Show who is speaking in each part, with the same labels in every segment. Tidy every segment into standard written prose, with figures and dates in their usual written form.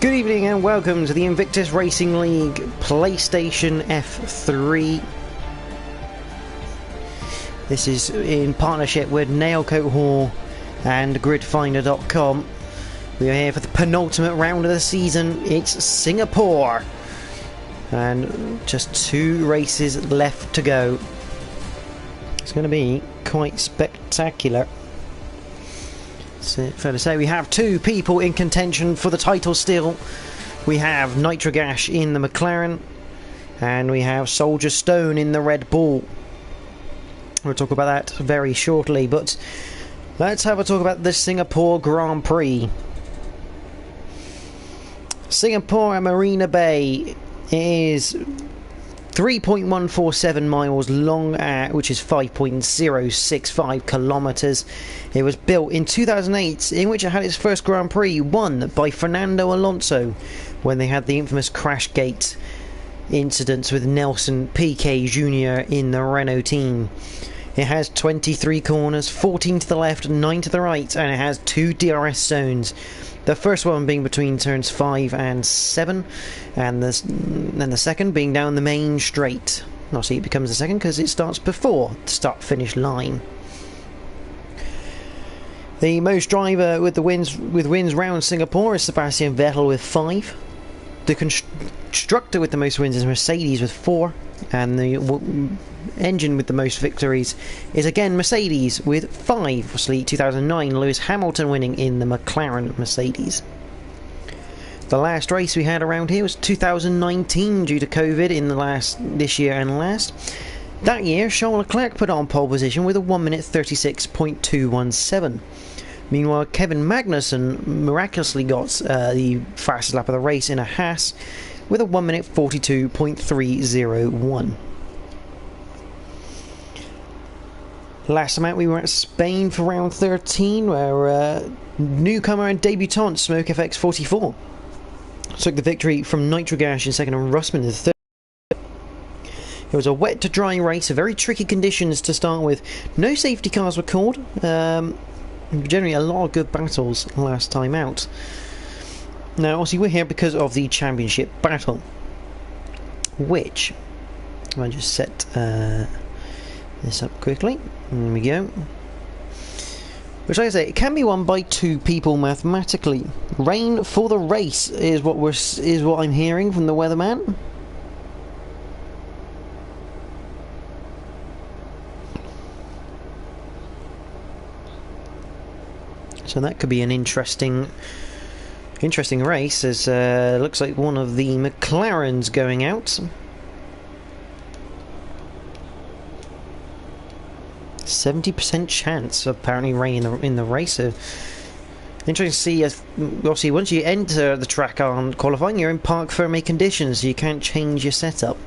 Speaker 1: Good evening and welcome to the Invictus Racing League PlayStation F3. This is in partnership with Nailcoat Hall and gridfinder.com. We are here for the penultimate round of the season. It's Singapore. And just 2 races left to go. It's going to be quite spectacular. So, fair to say, we have 2 people in contention for the title still. We have Nitrogash in the McLaren, and we have Soldier Stone in the Red Bull. We'll talk about that very shortly, but let's have a talk about the Singapore Grand Prix. Singapore at Marina Bay is 3.147 miles long, which is 5.065 kilometres. It was built in 2008, in which it had its first Grand Prix, won by Fernando Alonso, when they had the infamous Crashgate incidents with Nelson Piquet Jr. in the Renault team. It has 23 corners, 14 to the left, 9 to the right, and it has 2 DRS zones. The first one being between turns 5 and 7, and then the second being down the main straight. Obviously it becomes the second because it starts before the start-finish line. The most driver with wins round Singapore is Sebastian Vettel with 5. The constructor with the most wins is Mercedes with 4, and the engine with the most victories is again Mercedes with 5. Obviously 2009 Lewis Hamilton winning in the McLaren Mercedes. The last race we had around here was 2019 due to COVID in this year and last. That year Charles Leclerc put on pole position with a 1 minute 36.217. Meanwhile Kevin Magnussen miraculously got the fastest lap of the race in a Haas with a 1 minute 42.301. Last time out we were at Spain for round 13, where newcomer and debutant Smoke FX 44 took the victory from Nitrogash in second and Russman in third. It was a wet to dry race, very tricky conditions to start with. No safety cars were called. Generally a lot of good battles last time out. Now obviously we're here because of the championship battle, which I just set this up quickly. There we go. Which, like I say, it can be won by 2 people mathematically. Rain for the race is what I'm hearing from the weatherman. So that could be an interesting race, as looks like one of the McLarens going out. 70% chance of apparently rain in the race. So interesting to see. Obviously, once you enter the track on qualifying, you're in parc ferme conditions, so you can't change your setup.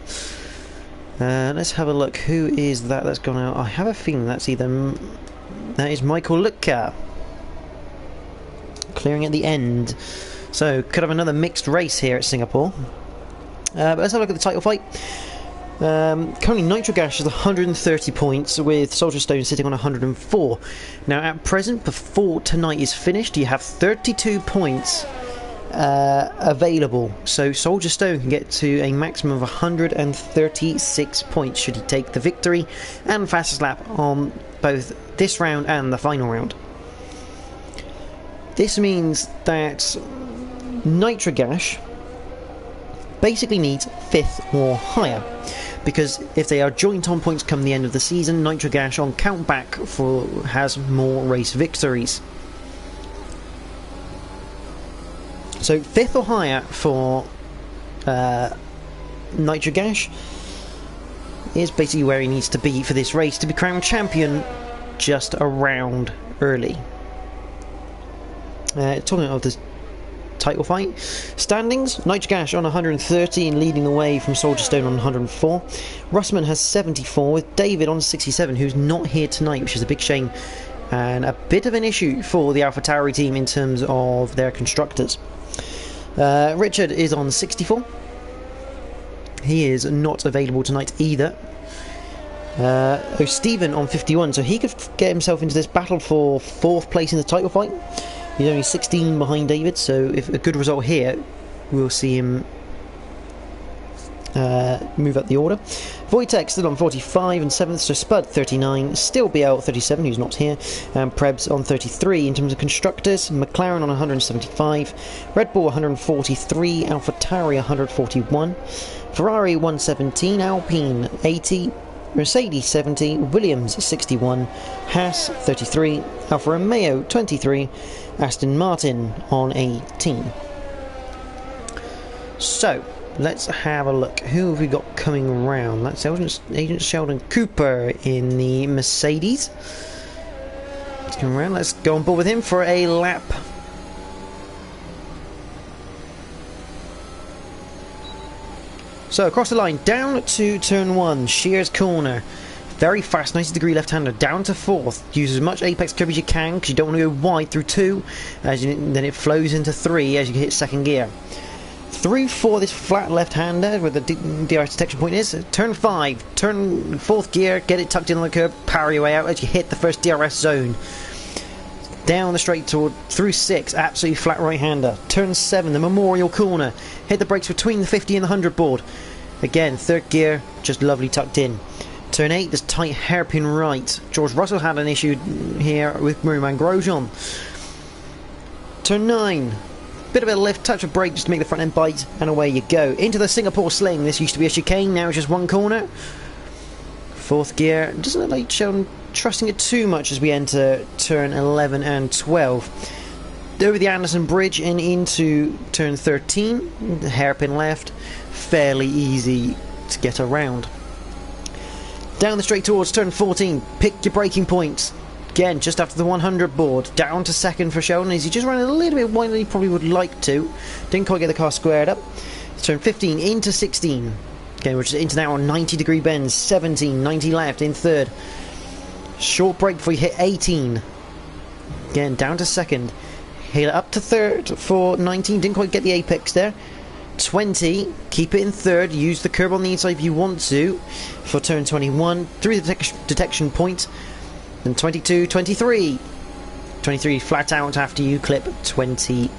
Speaker 1: Let's have a look. Who is that's gone out? I have a feeling that is Michael Lutka, clearing at the end. So could have another mixed race here at Singapore. But let's have a look at the title fight. Currently Nitrogash is 130 points, with Soldier Stone sitting on 104. Now at present, before tonight is finished, you have 32 points available, so Soldier Stone can get to a maximum of 136 points should he take the victory and fastest lap on both this round and the final round. This means that Nitrogash basically needs 5th or higher, because if they are joint on points come the end of the season, Nitrogash on count back has more race victories. So 5th or higher for Nitrogash is basically where he needs to be for this race to be crowned champion just a round early. Talking of this title fight standings, Nitrogash on 130 and leading the way from Soldier Stone on 104. Russman has 74 with David on 67, who's not here tonight, which is a big shame and a bit of an issue for the AlphaTauri team in terms of their constructors. Richard is on 64. He is not available tonight either. Stephen on 51, so he could get himself into this battle for 4th place in the title fight. He's only 16 behind David, so if a good result here we'll see him move up the order. Wojtek still on 45 and 7th, so Spud 39, still BL 37, who's not here, and Prebz on 33 in terms of constructors. McLaren on 175, Red Bull 143, AlphaTauri 141, Ferrari 117, Alpine 80, Mercedes 70, Williams 61, Haas 33, Alfa Romeo 23, Aston Martin on 18. So, let's have a look. Who have we got coming around? That's Agent Sheldon Cooper in the Mercedes. Let's come around. Let's go on board with him for a lap. So across the line, down to turn 1, Shears corner. Very fast, 90-degree left-hander, down to 4th. Use as much apex curb as you can because you don't want to go wide through 2. Then it flows into 3 as you hit 2nd gear. Through 4, this flat left-hander where the DRS detection point is. Turn 5, turn 4th gear, get it tucked in on the curb, power your way out as you hit the first DRS zone. Down the straight through 6, absolutely flat right-hander. Turn 7, the Memorial corner. Hit the brakes between the 50 and the 100 board. Again, 3rd gear, just lovely tucked in. Turn 8, this tight hairpin right. George Russell had an issue here with Romain Grosjean. Turn 9, bit of a lift, touch of brake just to make the front end bite, and away you go. Into the Singapore sling. This used to be a chicane, now it's just one corner. 4th gear, doesn't look like Sheldon trusting it too much as we enter turn 11 and 12. Over the Anderson Bridge and into turn 13, the hairpin left, fairly easy to get around. Down the straight towards turn 14, pick your braking points. Again, just after the 100 board, down to 2nd for Sheldon as he just ran a little bit wider than he probably would like to. Didn't quite get the car squared up. Turn 15 into 16. Again, we're just into now on 90-degree bends. 17, 90 left in 3rd. Short break before you hit 18. Again, down to 2nd. Hit up to 3rd for 19. Didn't quite get the apex there. 20, keep it in 3rd. Use the curb on the inside if you want to for turn 21. Through the detection point. Then 22, 23. 23 flat out after you clip 22.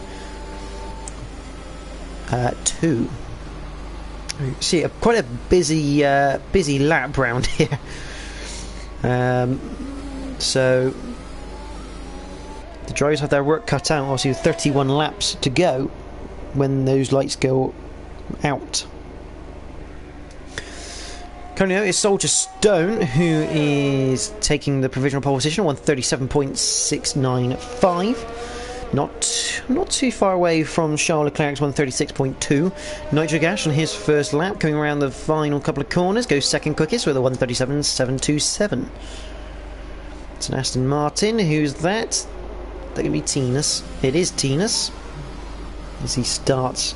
Speaker 1: See, quite a busy lap round here. So the drivers have their work cut out. Obviously, with 31 laps to go when those lights go out. Currently out is Soldier Stone, who is taking the provisional pole position, 137.695. Not too far away from Charles Leclerc's 136.2. Nitro Gash on his first lap, coming around the final couple of corners, goes 2nd quickest with a 137.727. It's an Aston Martin. Who's that? That can be Tinus. It is Tinus. As he starts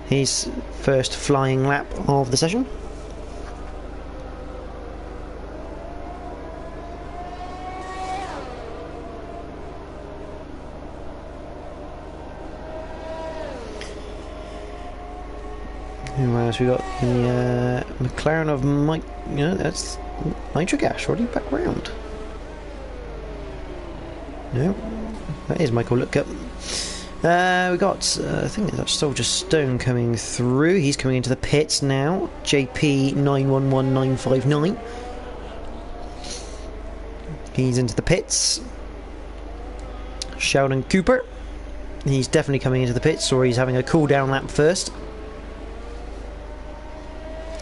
Speaker 1: his first flying lap of the session. Who else we got? The McLaren of Mike. You know, that's Nitro Gash already back round. No, that is Michael Lookup. We got, I think that's Soldier Stone coming through. He's coming into the pits now. JP 911959. He's into the pits. Sheldon Cooper. He's definitely coming into the pits, or he's having a cool down lap first.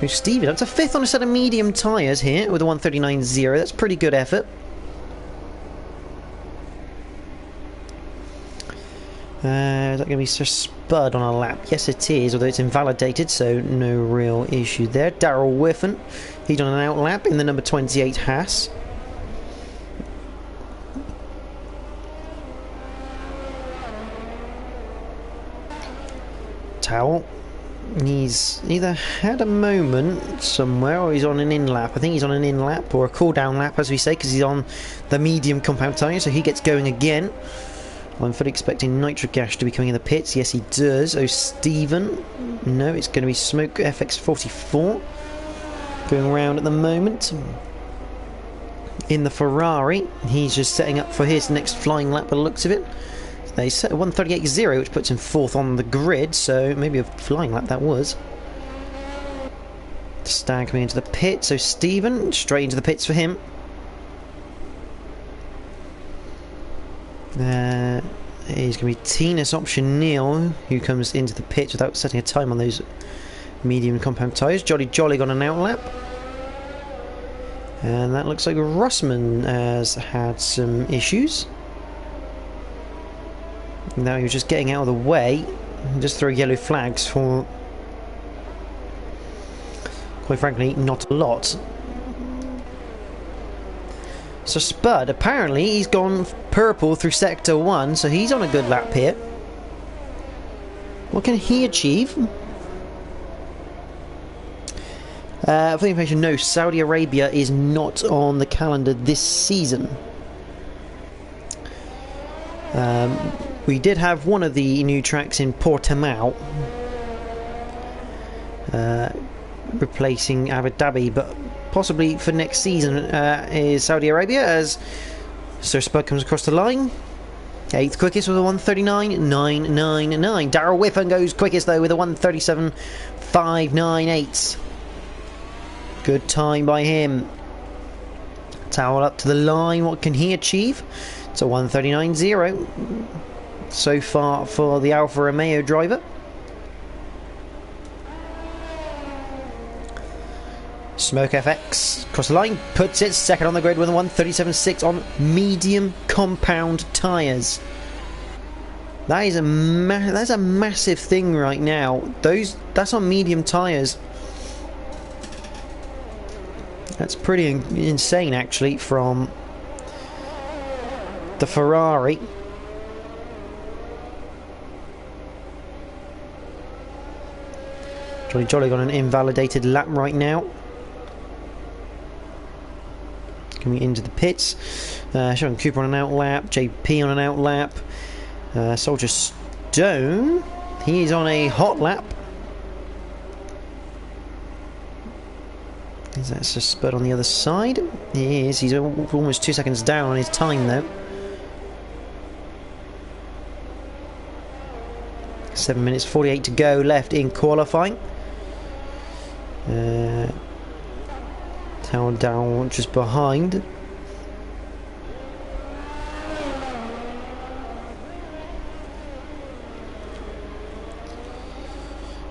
Speaker 1: Stevie, that's a 5th on a set of medium tyres here with a 139.0. That's pretty good effort. Is that going to be Sir Spud on a lap? Yes, it is, although it's invalidated, so no real issue there. Darrell Whiffen, he's on an out lap in the number 28 Haas. Towel. He's either had a moment somewhere or he's on an in-lap. I think he's on an in-lap or a cool-down lap, as we say, because he's on the medium compound tyre, so he gets going again. I'm fully expecting Nitro Gash to be coming in the pits. Yes, he does. Oh, Stephen. No, it's going to be Smoke FX44 going around at the moment. In the Ferrari, he's just setting up for his next flying lap by the looks of it. They set a 1:38.0, which puts him 4th on the grid, so maybe a flying lap that was. Stan coming into the pit, so Stephen, straight into the pits for him. He's going to be Tinus option Neil, who comes into the pit without setting a time on those medium compound tyres. Jolly Jolly got an outlap. And that looks like Russman has had some issues. Now he was just getting out of the way and just throw yellow flags for, quite frankly, not a lot. So Spud, apparently he's gone purple through sector 1, so he's on a good lap here. What can he achieve? For the information, no, Saudi Arabia is not on the calendar this season. We did have one of the new tracks in Portimao, replacing Abu Dhabi, but possibly for next season is Saudi Arabia, as Sir Spud comes across the line. 8th quickest with a 1:39.999. Darrell Whiffen goes quickest though with a 1:37.598. Good time by him. Towel up to the line. What can he achieve? It's a 1:39.0 so far for the Alfa Romeo driver. Smoke FX across the line, puts it second on the grid with a 1:37.6 on medium compound tyres. That is that's a massive thing right now. That's on medium tyres. That's pretty insane actually from the Ferrari. Jolly Jolly got an invalidated lap right now. Coming into the pits. Sean Cooper on an outlap. JP on an outlap. Soldier Stone. He is on a hot lap. Is that just Spud on the other side? He is. He's almost 2 seconds down on his time though. 7 minutes 48 to go left in qualifying. Tower down just behind.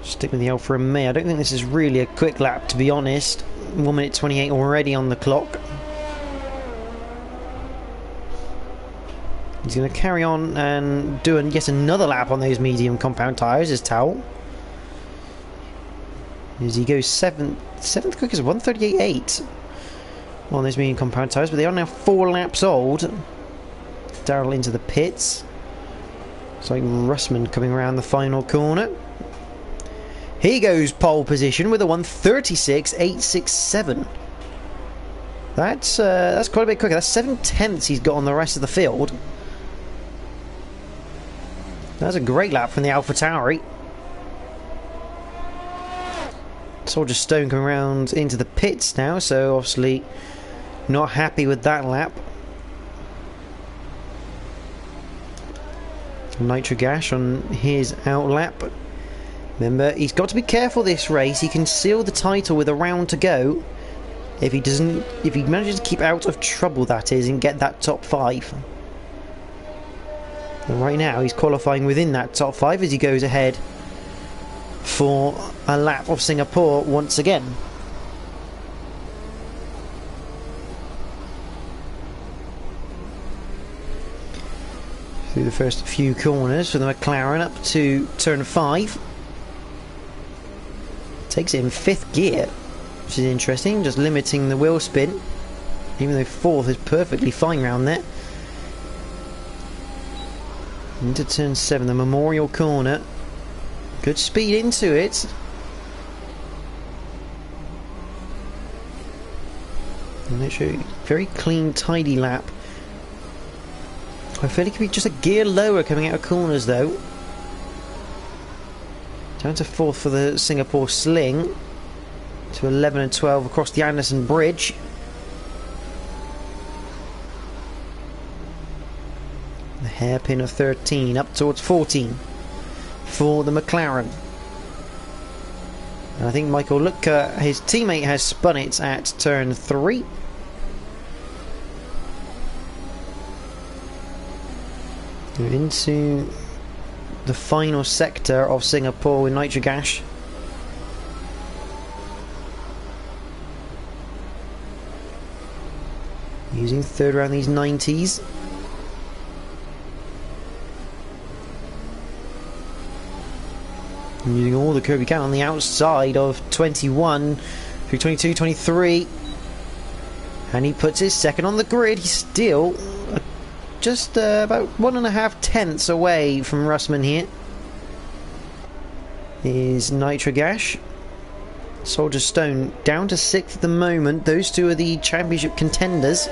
Speaker 1: Stick with the Alfa Romeo. I don't think this is really a quick lap, to be honest. 1 minute 28 already on the clock. He's going to carry on and do yet another lap on those medium compound tyres, his towel. As he goes 7th quickest, 1:38.8 on those medium compound tyres, but they are now 4 laps old. Darrell into the pits. It's like Russman coming around the final corner. He goes pole position with a 1:36.867. That's quite a bit quicker. That's 7/10 he's got on the rest of the field. That's a great lap from the AlphaTauri. Soldier Stone coming around into the pits now, so obviously not happy with that lap. Nitro Gash on his outlap. Remember, he's got to be careful this race. He can seal the title with a round to go if he manages to keep out of trouble, that is, and get that top 5. And right now he's qualifying within that top 5 as he goes ahead for a lap of Singapore once again. Through the first few corners for the McLaren up to turn 5. Takes it in 5th gear, which is interesting, just limiting the wheel spin, even though 4th is perfectly fine round there. Into turn 7, the Memorial corner. Good speed into it. And literally very clean, tidy lap. I feel it could be just a gear lower coming out of corners though. Down to 4th for the Singapore Sling. To 11 and 12 across the Anderson Bridge. The hairpin of 13 up towards 14 for the McLaren. And I think Michael Lutka, his teammate, has spun it at turn 3. We're into the final sector of Singapore with Nitrogash. Using third round these 90s. And using all the curb you can on the outside of 21 through 22, 23. And he puts his second on the grid. He's still just about 1.5 tenths away from Russman here. Is Nitrogash. Soldier Stone down to 6th at the moment. Those two are the championship contenders.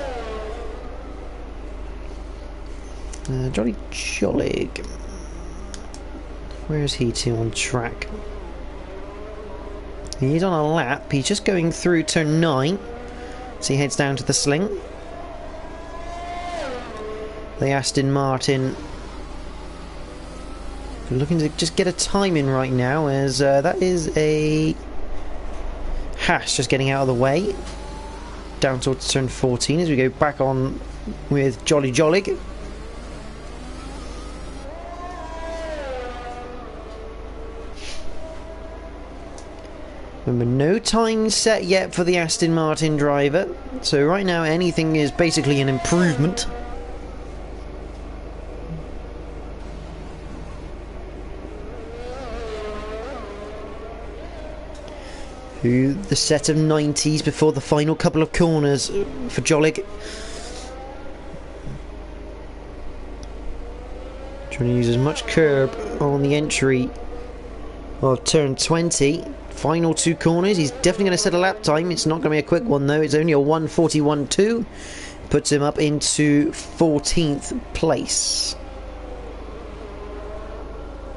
Speaker 1: Jolly Jollig. Where is he to on track? He's on a lap. He's just going through turn 9. So he heads down to the sling. The Aston Martin looking to just get a time in right now, as that is a Haas just getting out of the way. Down towards turn 14 as we go back on with Jolly Jollig. Remember, no time set yet for the Aston Martin driver, so right now anything is basically an improvement. Through the set of 90s before the final couple of corners for Jollig. Trying to use as much curb on the entry of turn 20. Final 2 corners. He's definitely going to set a lap time. It's not going to be a quick one though. It's only a 1:41.2. Puts him up into 14th place.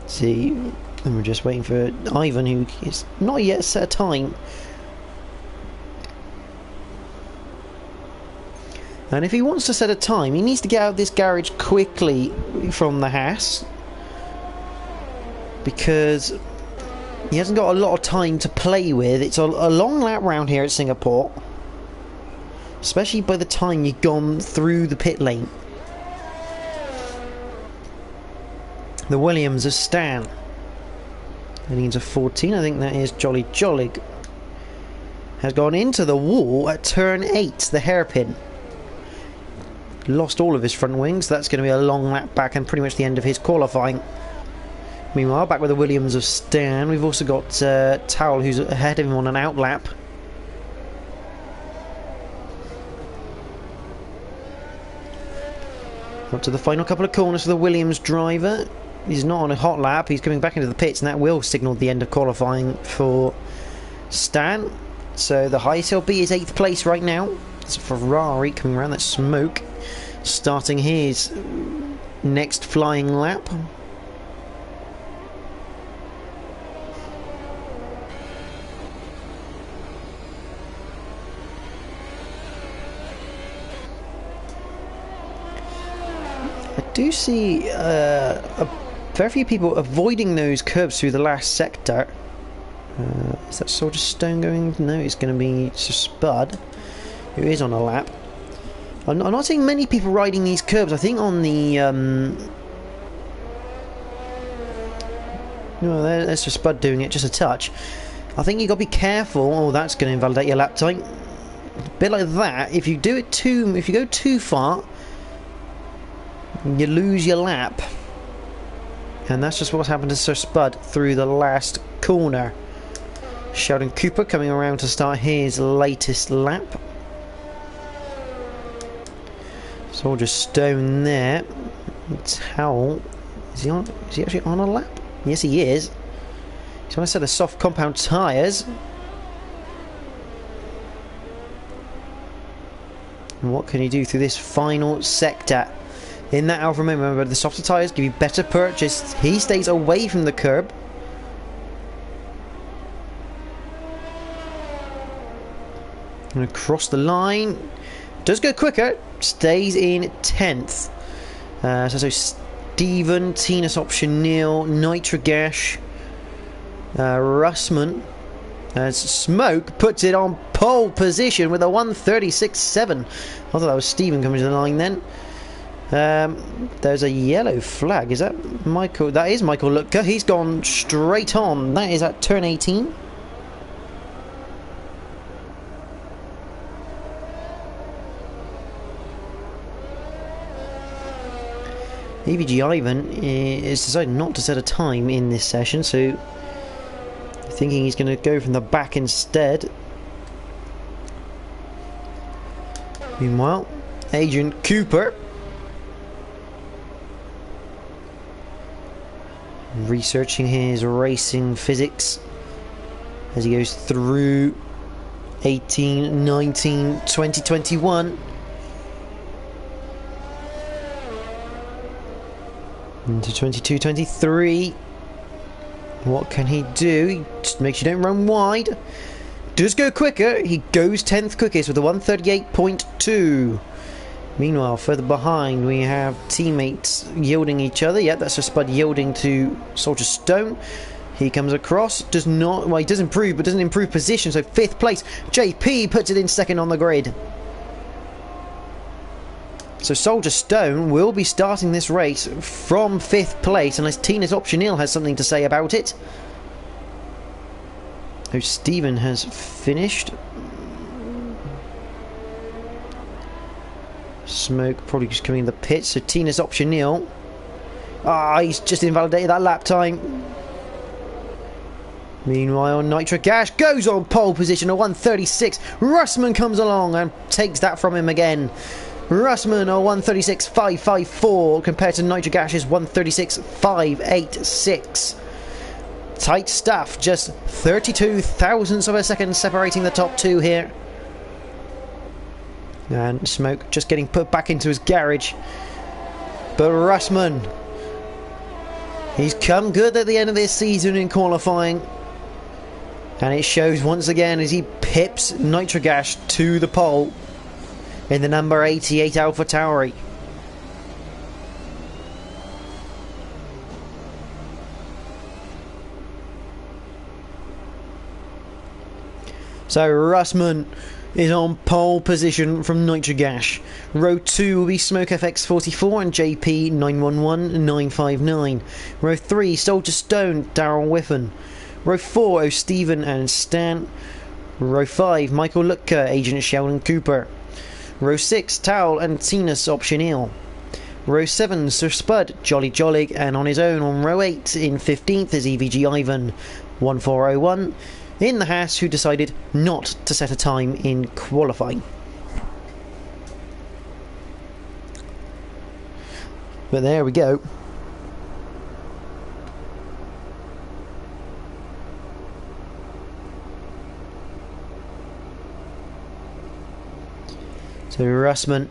Speaker 1: See, and we're just waiting for Ivan, who is not yet set a time. And if he wants to set a time, he needs to get out of this garage quickly from the Haas, because he hasn't got a lot of time to play with. It's a long lap round here at Singapore, especially by the time you've gone through the pit lane. The Williams of Stan heading into 14. I think that is Jolly Jollig. Has gone into the wall at turn 8, the hairpin. Lost all of his front wings. That's going to be a long lap back and pretty much the end of his qualifying. Meanwhile, back with the Williams of Stan, we've also got Towel, who's ahead of him on an out lap. Up to the final couple of corners for the Williams driver. He's not on a hot lap. He's coming back into the pits, and that will signal the end of qualifying for Stan. So the highest he'll be is 8th place right now. It's a Ferrari coming around that smoke, starting his next flying lap. I do see a fair few people avoiding those curbs through the last sector. Is that Soldier Stone going? No, it's going to be Spud, who is on a lap. I'm not seeing many people riding these curbs. I think on the no, there's just Spud doing it just a touch. I think you got to be careful. Oh, that's going to invalidate your lap time. A bit like that. If you do it if you go too far, you lose your lap. And that's just what's happened to Sir Spud through the last corner. Sheldon Cooper coming around to start his latest lap. Soldier Stone there. Towel. Is he actually on a lap? Yes, he is. He's on a set of soft compound tyres. And what can he do through this final sector? In that Alfa Romeo, remember, the softer tyres give you better purchase. He stays away from the curb. And across the line. Does go quicker. Stays in 10th. So Stephen, Tinus Optionil, Nitrogash, Russman, as Smoke puts it on pole position with a 1:36.7. I thought that was Stephen coming to the line then. There's a yellow flag. Is that Michael? That is Michael Lutka. He's gone straight on. That is at turn 18. EVG Ivan is decided not to set a time in this session, so thinking he's going to go from the back instead. Meanwhile, Agent Cooper researching his racing physics as he goes through 18, 19, 20, 21. Into 22, 23. What can he do? He just makes you don't run wide. Does go quicker. He goes 10th quickest with a 1:38.2. Meanwhile, further behind, we have teammates yielding each other. Yep, that's just Spud yielding to Soldier Stone. He comes across. Does not... Well, he does improve, but doesn't improve position. So 5th place. JP puts it in 2nd on the grid. So Soldier Stone will be starting this race from 5th place, unless Tinus Optionil has something to say about it. Oh, Stephen has finished. Smoke probably just coming in the pit, so Tinus Optionil. Ah, he's just invalidated that lap time. Meanwhile, Nitrogash goes on pole position at 1:36. Russman comes along and takes that from him again. Russman a 1:36.554 compared to Nitrogash's 1:36.586. Tight stuff, just 32 thousandths of a second separating the top two here. And Smoke just getting put back into his garage. But Russman, he's come good at the end of this season in qualifying. And it shows once again as he pips Nitrogash to the pole in the number 88 Alpha Tauri. So Russman is on pole position from Nitrogash. Row 2 will be Smoke FX44 and JP 911959. Row 3 Soldier Stone, Daryl Whiffen. Row 4 O'Stephen and Stan. Row 5 Michael Lutka, Agent Sheldon Cooper. Row 6 Towel and Tinus Optionil. Row 7 Sir Spud, Jolly Jollig, and on his own on row 8 in 15th is EVG Ivan 1401 in the Haas, who decided not to set a time in qualifying. But there we go. So Russman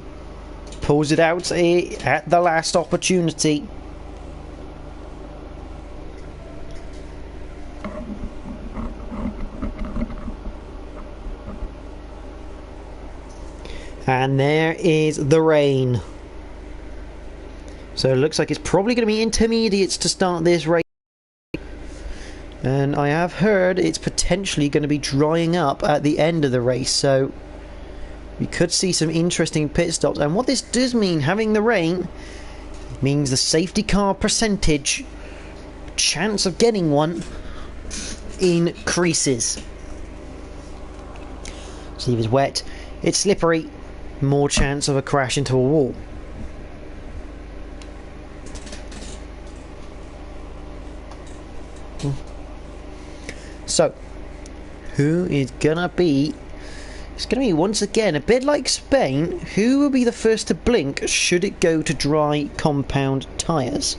Speaker 1: pulls it out at the last opportunity. And there is the rain. So it looks like it's probably going to be intermediates to start this race. And I have heard it's potentially going to be drying up at the end of the race. So we could see some interesting pit stops. And what this does mean, having the rain, means the safety car percentage, chance of getting one, increases. See if it's wet, it's slippery, more chance of a crash into a wall. So, who is gonna be? It's gonna be once again a bit like Spain. Who will be the first to blink should it go to dry compound tyres?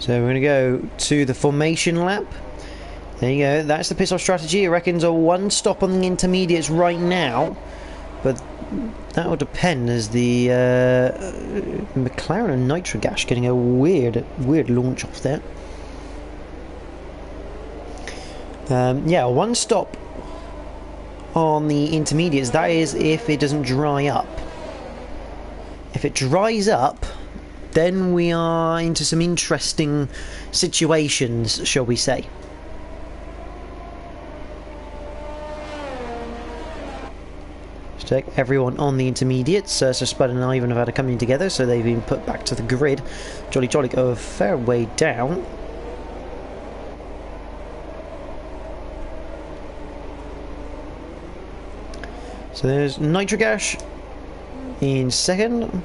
Speaker 1: So we're going to go to the formation lap. There you go, that's the pit stop strategy. It reckons a one stop on the intermediates right now, but that will depend as the McLaren and Nitrogash getting a weird launch off there. Yeah, one stop on the intermediates. That is if it doesn't dry up. If it dries up, then we are into some interesting situations, shall we say. Let's check everyone on the intermediates. So Spud and Ivan have had a coming together, so they've been put back to the grid. Jolly go a fair way down. So there's Nitrogash in second,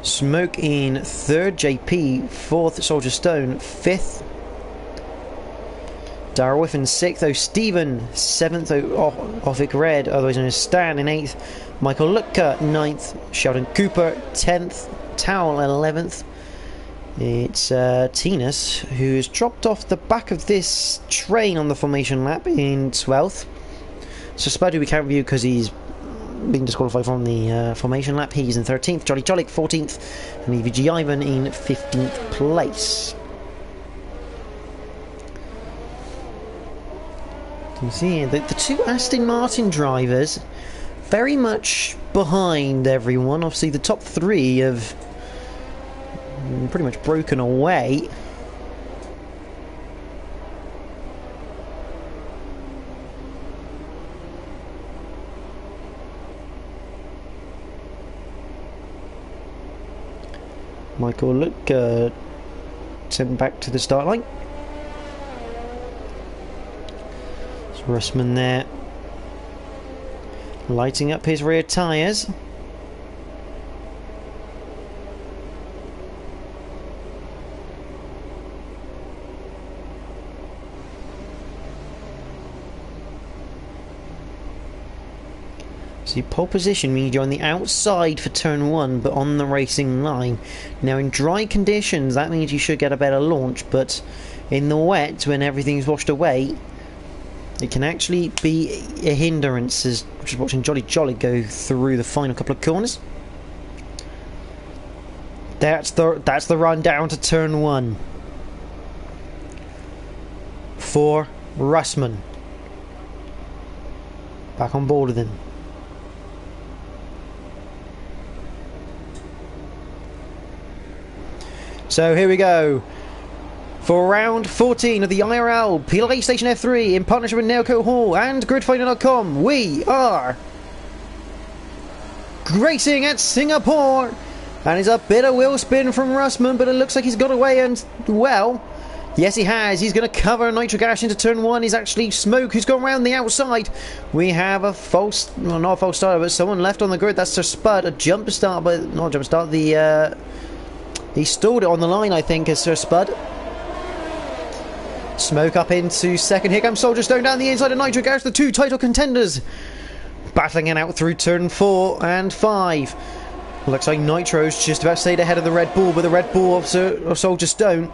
Speaker 1: Smoke in third, JP fourth, Soldier Stone fifth, Darwiff in sixth, Stephen seventh, Offic Red, otherwise known as Stan, in eighth, Michael Lutka ninth, Sheldon Cooper 10th, Towel 11th. It's Tinas who's dropped off the back of this train on the formation lap in 12th. So Spud, who we can't review because he's been disqualified from the formation lap, he's in 13th, Jolly 14th, and EVG Ivan in 15th place. You can see here the two Aston Martin drivers very much behind everyone. Obviously the top three have pretty much broken away. Michael, look, sent back to the start line. It's Russman there, lighting up his rear tyres. See, pole position means you're on the outside for turn 1, but on the racing line. Now, in dry conditions, that means you should get a better launch, but in the wet, when everything's washed away, it can actually be a hindrance, as just watching Jolly go through the final couple of corners. That's the run down to turn 1 for Russman. Back on board with him. So here we go for round 14 of the IRL PlayStation F3 in partnership with Nailco Hall and GridFinder.com. We are racing at Singapore, and it's a bit of wheel spin from Russman, but it looks like he's got away, and well, yes he has. He's going to cover Nitrogash into turn 1. He's actually Smoke who's gone round the outside. We have a false, well, not a false starter, but someone left on the grid. That's Sir Spud. A jump start, but not a jump start. He stalled it on the line, I think, as Sir Spud. Smoke up into second. Here comes Soldier Stone down the inside of Nitrogash. The two title contenders battling it out through turn 4 and 5. Looks like Nitro's just about stayed ahead of the Red Bull, but the Red Bull of Soldier Stone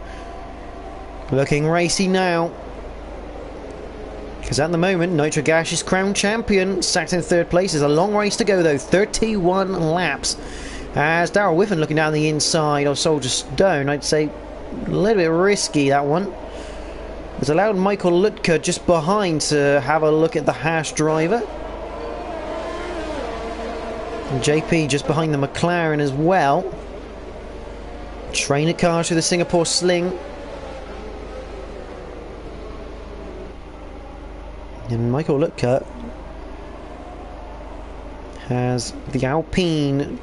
Speaker 1: looking racy now. Because at the moment, Nitrogash is crowned champion, sacked in third place. There's a long race to go, though. 31 laps. As Darryl Whiffen looking down the inside of Soldier Stone, I'd say a little bit risky, that one. It's allowed Michael Lutka just behind to have a look at the Haas driver. And JP just behind the McLaren as well. Trainer cars through the Singapore Sling. And Michael Lutka has the Alpine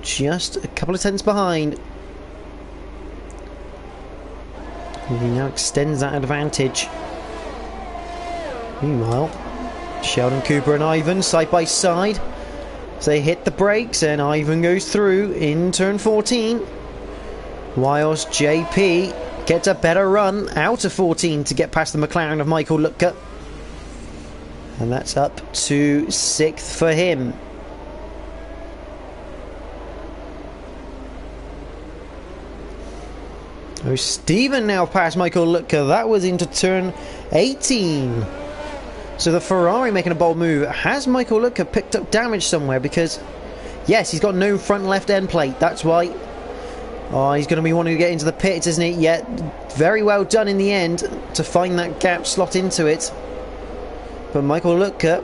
Speaker 1: just a couple of tenths behind. He now extends that advantage. Meanwhile, Sheldon Cooper and Ivan side by side. So they hit the brakes and Ivan goes through in turn 14. Whilst JP gets a better run out of 14 to get past the McLaren of Michael Lutka. And that's up to 6th for him. Oh, Stephen now past Michael Lutka. That was into turn 18. So the Ferrari making a bold move. Has Michael Lutka picked up damage somewhere? Because, yes, he's got no front left end plate. That's why. Oh, he's going to be wanting to get into the pits, isn't he? Yet, very well done in the end to find that gap, slot into it. But Michael Lutka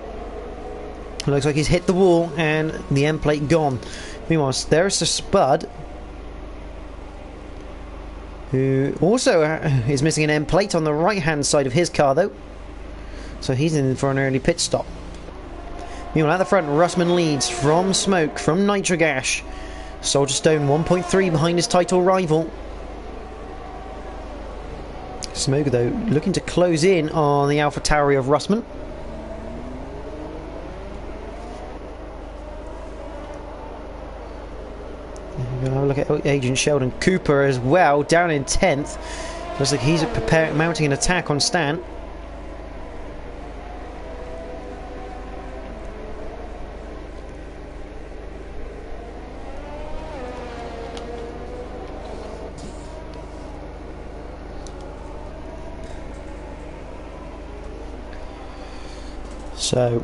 Speaker 1: looks like he's hit the wall and the end plate gone. Meanwhile, there's a Spud, who also is missing an end plate on the right hand side of his car though. So he's in for an early pit stop. Meanwhile, at the front, Russman leads from smoke from Nitrogash. Soldier Stone 1.3 behind his title rival. Smoke though looking to close in on the AlphaTauri of Russman. We're going to have a look at Agent Sheldon Cooper as well, down in 10th. Looks like he's mounting an attack on Stan. So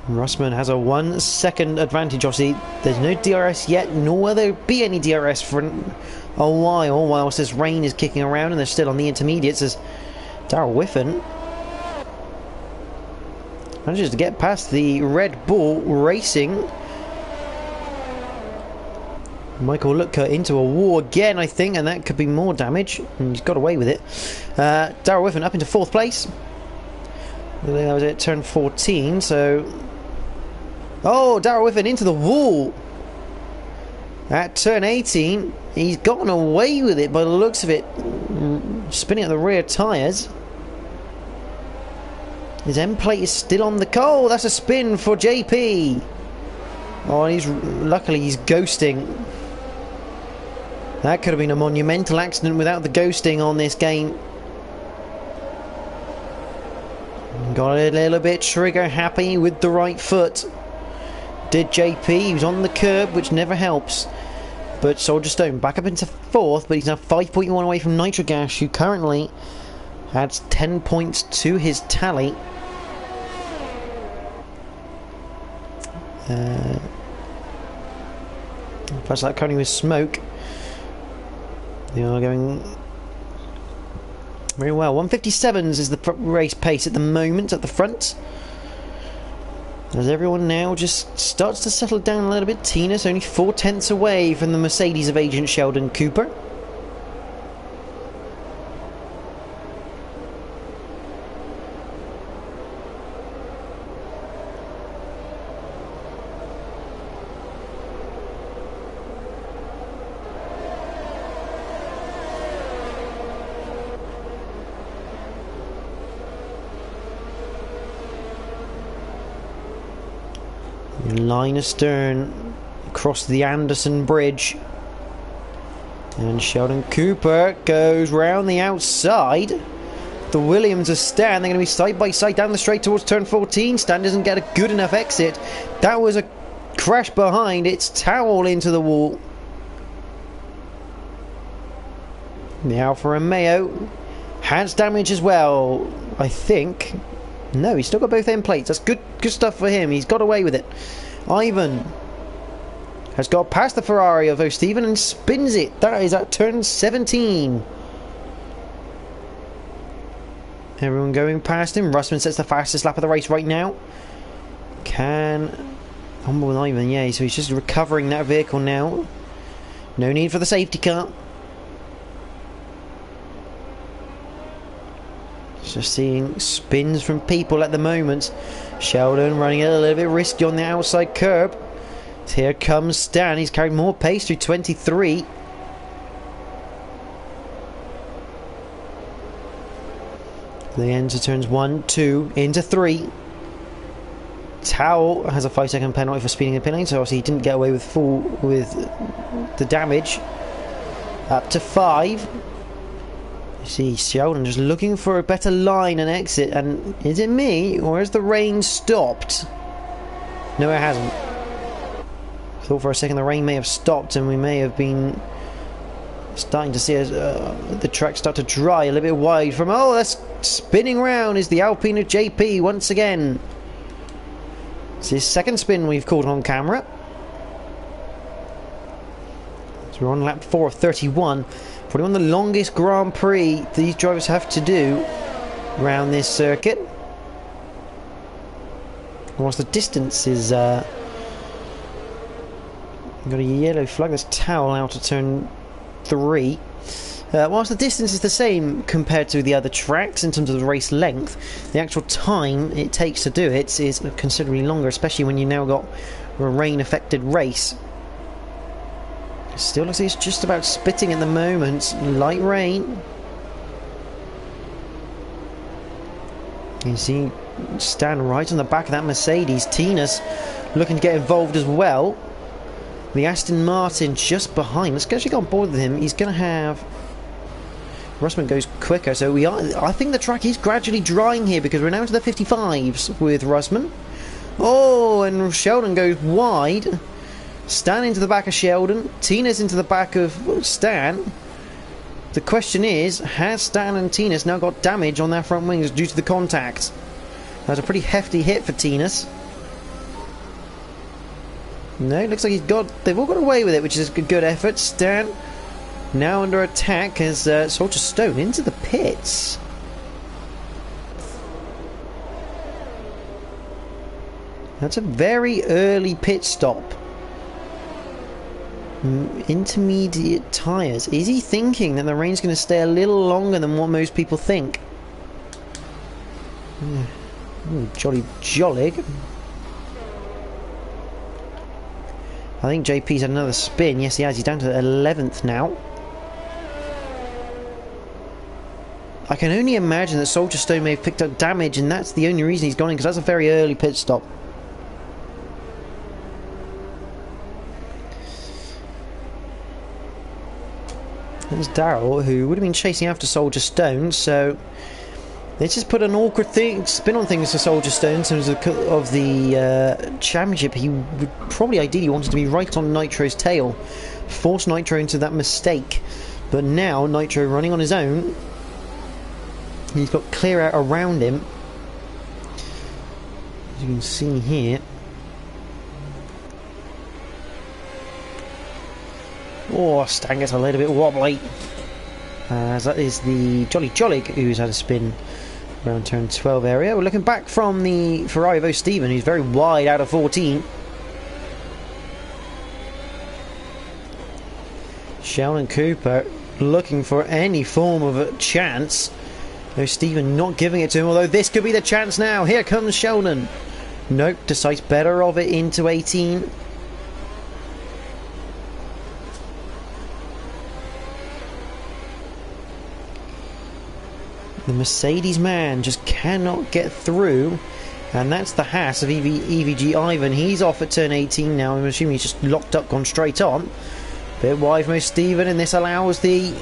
Speaker 1: Russman has a 1 second advantage. Obviously, there's no DRS yet, nor will there be any DRS for a while, whilst this rain is kicking around and they're still on the intermediates as Darrell Whiffen manages to get past the Red Bull Racing. Michael Lutka into a wall again, I think, and that could be more damage, and he's got away with it. Darrell Whiffen up into 4th place. That was it, turn 14, so... Oh, Darrell Whiffen into the wall! At turn 18, he's gotten away with it by the looks of it. Spinning at the rear tyres. His end plate is still on the... Oh, that's a spin for JP! Oh, luckily he's ghosting. That could have been a monumental accident without the ghosting on this game. Got a little bit trigger happy with the right foot. Did JP, he was on the curb, which never helps. But Soldier Stone back up into 4th, but he's now 5.1 away from Nitrogash, who currently adds 10 points to his tally. Plus that currently with Smoke. They are going very well. 157s is the race pace at the moment at the front. As everyone now just starts to settle down a little bit. Tina's only 4/10 away from the Mercedes of Agent Sheldon Cooper. Line astern across the Anderson Bridge, and Sheldon Cooper goes round the outside. The Williams are Stan. They're going to be side by side down the straight towards turn 14. Stan doesn't get a good enough exit. That was a crash behind. It's towel into the wall. The Alfa Romeo has damage as well, I think. No, he's still got both end plates. That's good stuff for him. He's got away with it. Ivan has got past the Ferrari of O'Steven and spins it. That is at turn 17. Everyone going past him. Russman sets the fastest lap of the race right now. On with Ivan, yeah, so he's just recovering that vehicle now. No need for the safety car. Just seeing spins from people at the moment. Sheldon running a little bit risky on the outside curb. Here comes Stan. He's carried more pace through 23. They enter turns 1, 2, into 3. Towel has a 5-second penalty for speeding the pit lane, so obviously he didn't get away with the damage. Up to 5. You see Sheldon just looking for a better line and exit, and is it me or has the rain stopped? No, it hasn't. Thought for a second the rain may have stopped and we may have been Starting to see the track start to dry a little bit wide from... Oh, that's spinning round is the Alpine of JP once again. It's his second spin we've caught on camera. So we're on lap 4 of 31. Probably one of the longest Grand Prix these drivers have to do around this circuit. Whilst the distance is... got a yellow flag, there's towel out of turn 3. Whilst the distance is the same compared to the other tracks in terms of the race length, the actual time it takes to do it is considerably longer, especially when you now got a rain affected race. Still looks like it's just about spitting at the moment. Light rain. You see Stan right on the back of that Mercedes. Tina's looking to get involved as well. The Aston Martin just behind. Let's actually go on board with him. He's going to have... Russman goes quicker, so we are... I think the track is gradually drying here because we're now into the 55s with Russman. Oh, and Sheldon goes wide. Stan into the back of Sheldon. Tina's into the back of Stan. The question is, has Stan and Tina's now got damage on their front wings due to the contact? That's a pretty hefty hit for Tina's. No, it looks like they've all got away with it, which is a good effort. Stan now under attack as Soldier Stone into the pits. That's a very early pit stop. Intermediate tyres. Is he thinking that the rain's going to stay a little longer than what most people think? Ooh, jolly jollig. I think JP's had another spin. Yes, he has. He's down to 11th now. I can only imagine that Soldier Stone may have picked up damage, and that's the only reason he's gone in, because that's a very early pit stop. There's Daryl, who would have been chasing after Soldier Stone, so let's just put an awkward spin on things for Soldier Stone in terms of the championship. He would probably ideally wanted to be right on Nitro's tail, force Nitro into that mistake, but now Nitro running on his own, he's got clear out around him, as you can see here. Oh, Stan gets a little bit wobbly. As that is the Jolly Jollig who's had a spin around turn 12 area. We're looking back from the Ferrari of O'Stephen, who's very wide out of 14. Sheldon Cooper looking for any form of a chance. O'Stephen not giving it to him, although this could be the chance now. Here comes Sheldon. Nope, decides better of it into 18. The Mercedes man just cannot get through, and that's the Haas of EVG Ivan. He's off at turn 18 now. I'm assuming he's just locked up, gone straight on. Bit wide from Steven, and this allows the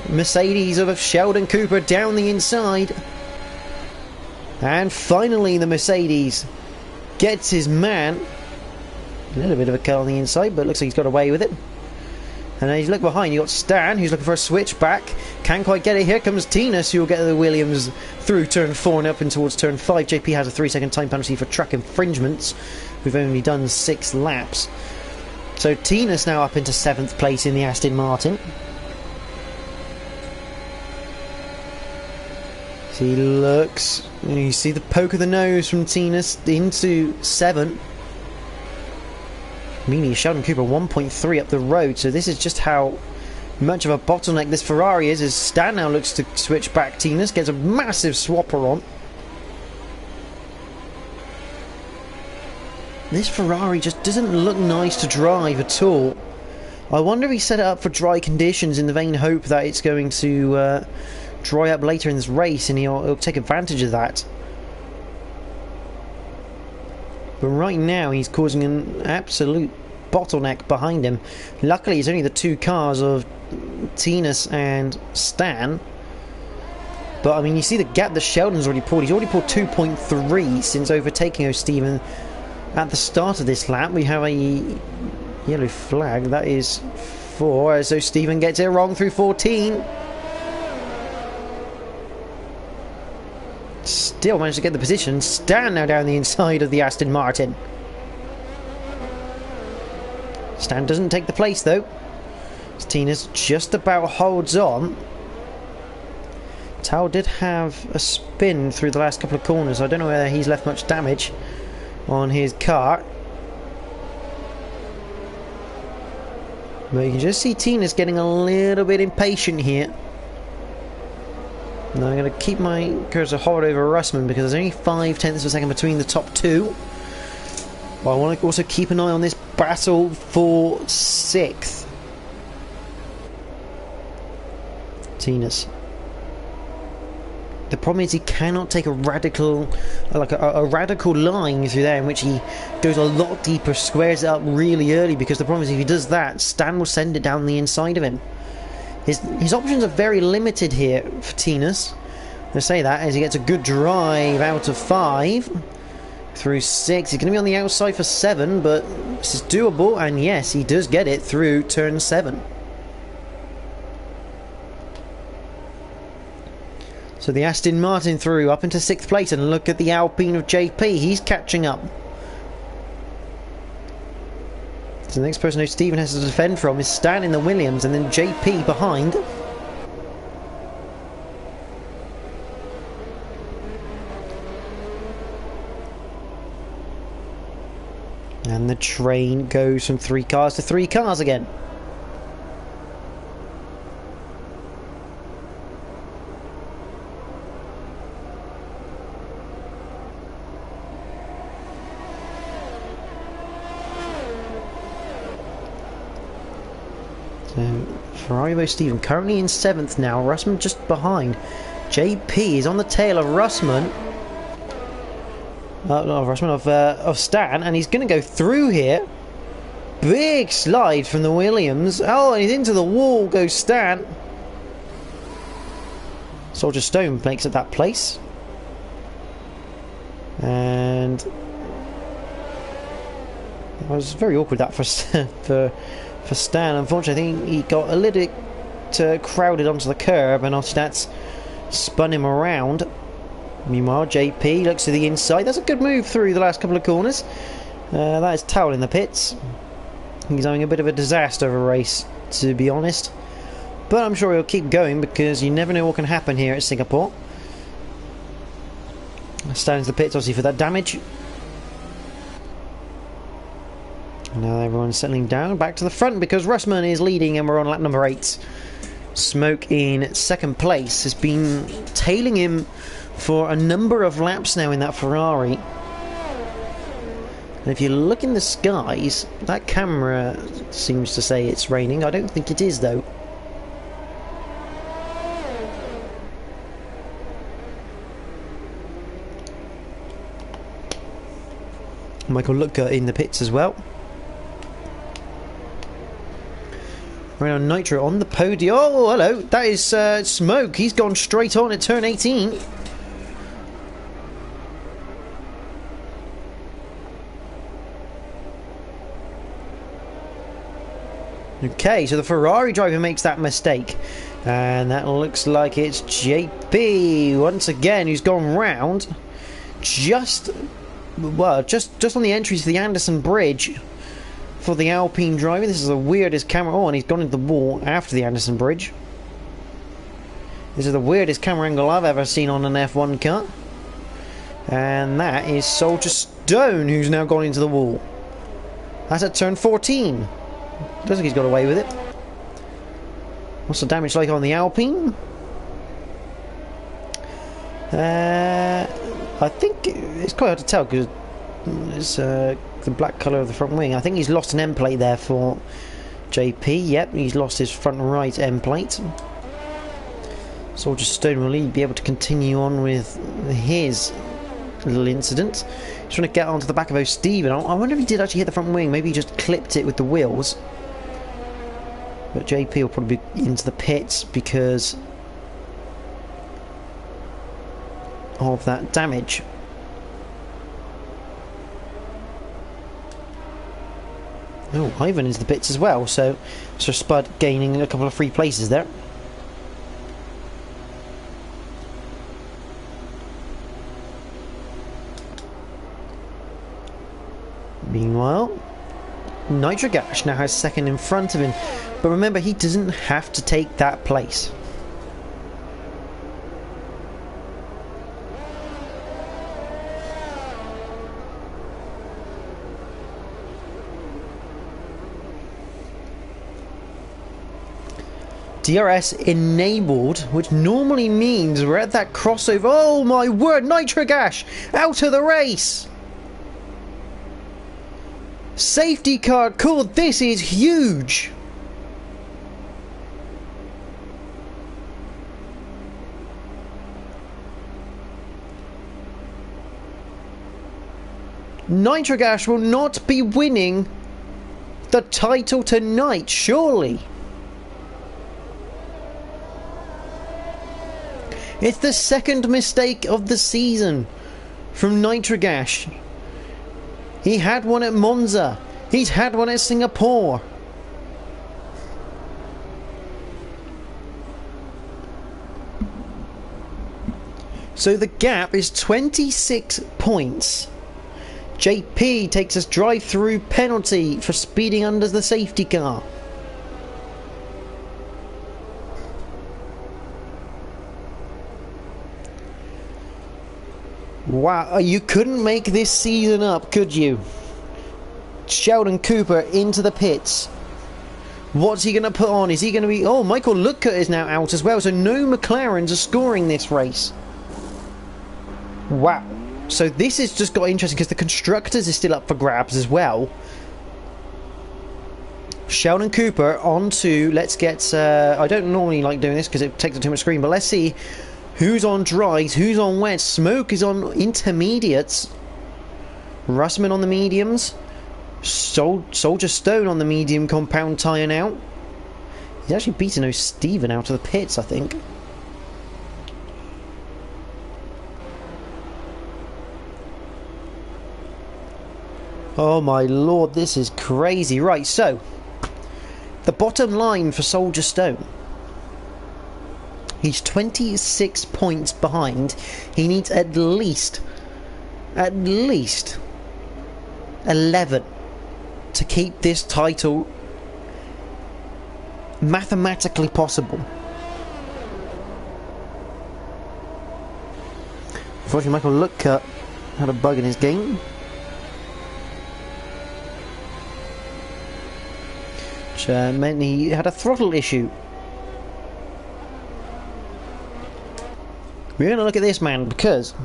Speaker 1: Mercedes of Sheldon Cooper down the inside. And finally the Mercedes gets his man. A little bit of a cut on the inside, but looks like he's got away with it. And then he's looking behind, you've got Stan, who's looking for a switchback. Can't quite get it. Here comes Tinas, who will get the Williams through turn 4 and up and towards turn 5. JP has a 3-second time penalty for track infringements. We've only done 6 laps. So Tinas now up into 7th place in the Aston Martin. So he looks, you see the poke of the nose from Tinas into 7. Meaning Sheldon Cooper 1.3 up the road, so this is just how much of a bottleneck this Ferrari is, as Stan now looks to switch back. Tinas gets a massive swapper on. This Ferrari just doesn't look nice to drive at all. I wonder if he set it up for dry conditions in the vain hope that it's going to dry up later in this race and he'll take advantage of that. But right now he's causing an absolute bottleneck behind him. Luckily it's only the 2 cars of Tinas and Stan. But I mean, you see the gap that Sheldon's already pulled. He's already pulled 2.3 since overtaking O'Stephen at the start of this lap. We have a yellow flag. That is 4, so Stephen gets it wrong through 14. Still managed to get the position. Stan now down the inside of the Aston Martin. Stan doesn't take the place though. Tina's just about holds on. Tal did have a spin through the last couple of corners. I don't know whether he's left much damage on his car. But you can just see Tina's getting a little bit impatient here. Now I'm going to keep my cursor hovered over Russman because there's only 0.5 of a second between the top two. But I want to also keep an eye on this battle for 6th. Tina's. The problem is he cannot take a radical, like a radical line through there in which he goes a lot deeper, squares it up really early, because the problem is if he does that, Stan will send it down the inside of him. His options are very limited here for Tinas. I say that as he gets a good drive out of 5 through 6. He's going to be on the outside for 7, but this is doable, and yes, he does get it through turn 7. So the Aston Martin through up into 6th place, and look at the Alpine of JP. He's catching up. So the next person who Stephen has to defend from is Stan in the Williams, and then JP behind. And the train goes from 3 cars to 3 cars again. Ferrari Stephen currently in 7th now. Russman just behind. JP is on the tail of Russman. Of Stan, and he's going to go through here. Big slide from the Williams. Oh, and he's into the wall goes Stan. Soldier Stone makes it that place. And it was very awkward that for Stan. Unfortunately, I think he got a little bit crowded onto the curb, and obviously that's spun him around. Meanwhile, JP looks to the inside. That's a good move through the last couple of corners. That is Towel in the pits. He's having a bit of a disaster of a race, to be honest. But I'm sure he'll keep going because you never know what can happen here at Singapore. Stan's the pits, obviously, for that damage. Now everyone's settling down back to the front because Russman is leading and we're on lap number 8. Smoke in 2nd place has been tailing him for a number of laps now in that Ferrari. And if you look in the skies, that camera seems to say it's raining. I don't think it is though. Michael Lutker in the pits as well. Right on Nitro on the podium. Oh, hello. That is Smoke. He's gone straight on at turn 18. Okay, so the Ferrari driver makes that mistake. And that looks like it's JP once again who's gone round just on the entry to the Anderson Bridge. For the Alpine driver, this is the weirdest camera. Oh, and he's gone into the wall after the Anderson Bridge. This is the weirdest camera angle I've ever seen on an F1 car. And that is Soldier Stone, who's now gone into the wall. That's at turn 14. Looks like he's got away with it. What's the damage like on the Alpine? I think it's quite hard to tell because it's the black colour of the front wing. I think he's lost an end plate there for JP. Yep, he's lost his front right end plate. Soldier Stone will be able to continue on with his little incident. He's trying to get onto the back of O'Steven. I wonder if he did actually hit the front wing. Maybe he just clipped it with the wheels. But JP will probably be into the pits because of that damage. Oh, Ivan is the pits as well, so Spud gaining a couple of free places there. Meanwhile, Nitrogash now has second in front of him, but remember, he doesn't have to take that place. DRS enabled, which normally means we're at that crossover. Oh my word, Nitrogash out of the race! Safety car called. This is huge! Nitrogash will not be winning the title tonight, surely. It's the second mistake of the season from Nitrogash. He had one at Monza. He's had one at Singapore. So the gap is 26 points. JP takes a drive-through penalty for speeding under the safety car. Wow, you couldn't make this season up, could you? Sheldon Cooper into the pits. What's he going to put on? Is he going to be... Oh, Michael Lutka is now out as well, so no McLarens are scoring this race. Wow. So this has just got interesting because the Constructors is still up for grabs as well. Sheldon Cooper onto... Let's get... I don't normally like doing this because it takes up too much screen, but let's see... Who's on dries? Who's on wets? Smoke is on intermediates. Russman on the mediums. Soldier Stone on the medium compound tyre now. He's actually beaten O'Steven out of the pits, I think. Oh my lord, this is crazy. Right, so the bottom line for Soldier Stone. He's 26 points behind. He needs at least 11 to keep this title mathematically possible. Unfortunately, Michael Lutka had a bug in his game. Which meant he had a throttle issue. We're going to look at this man because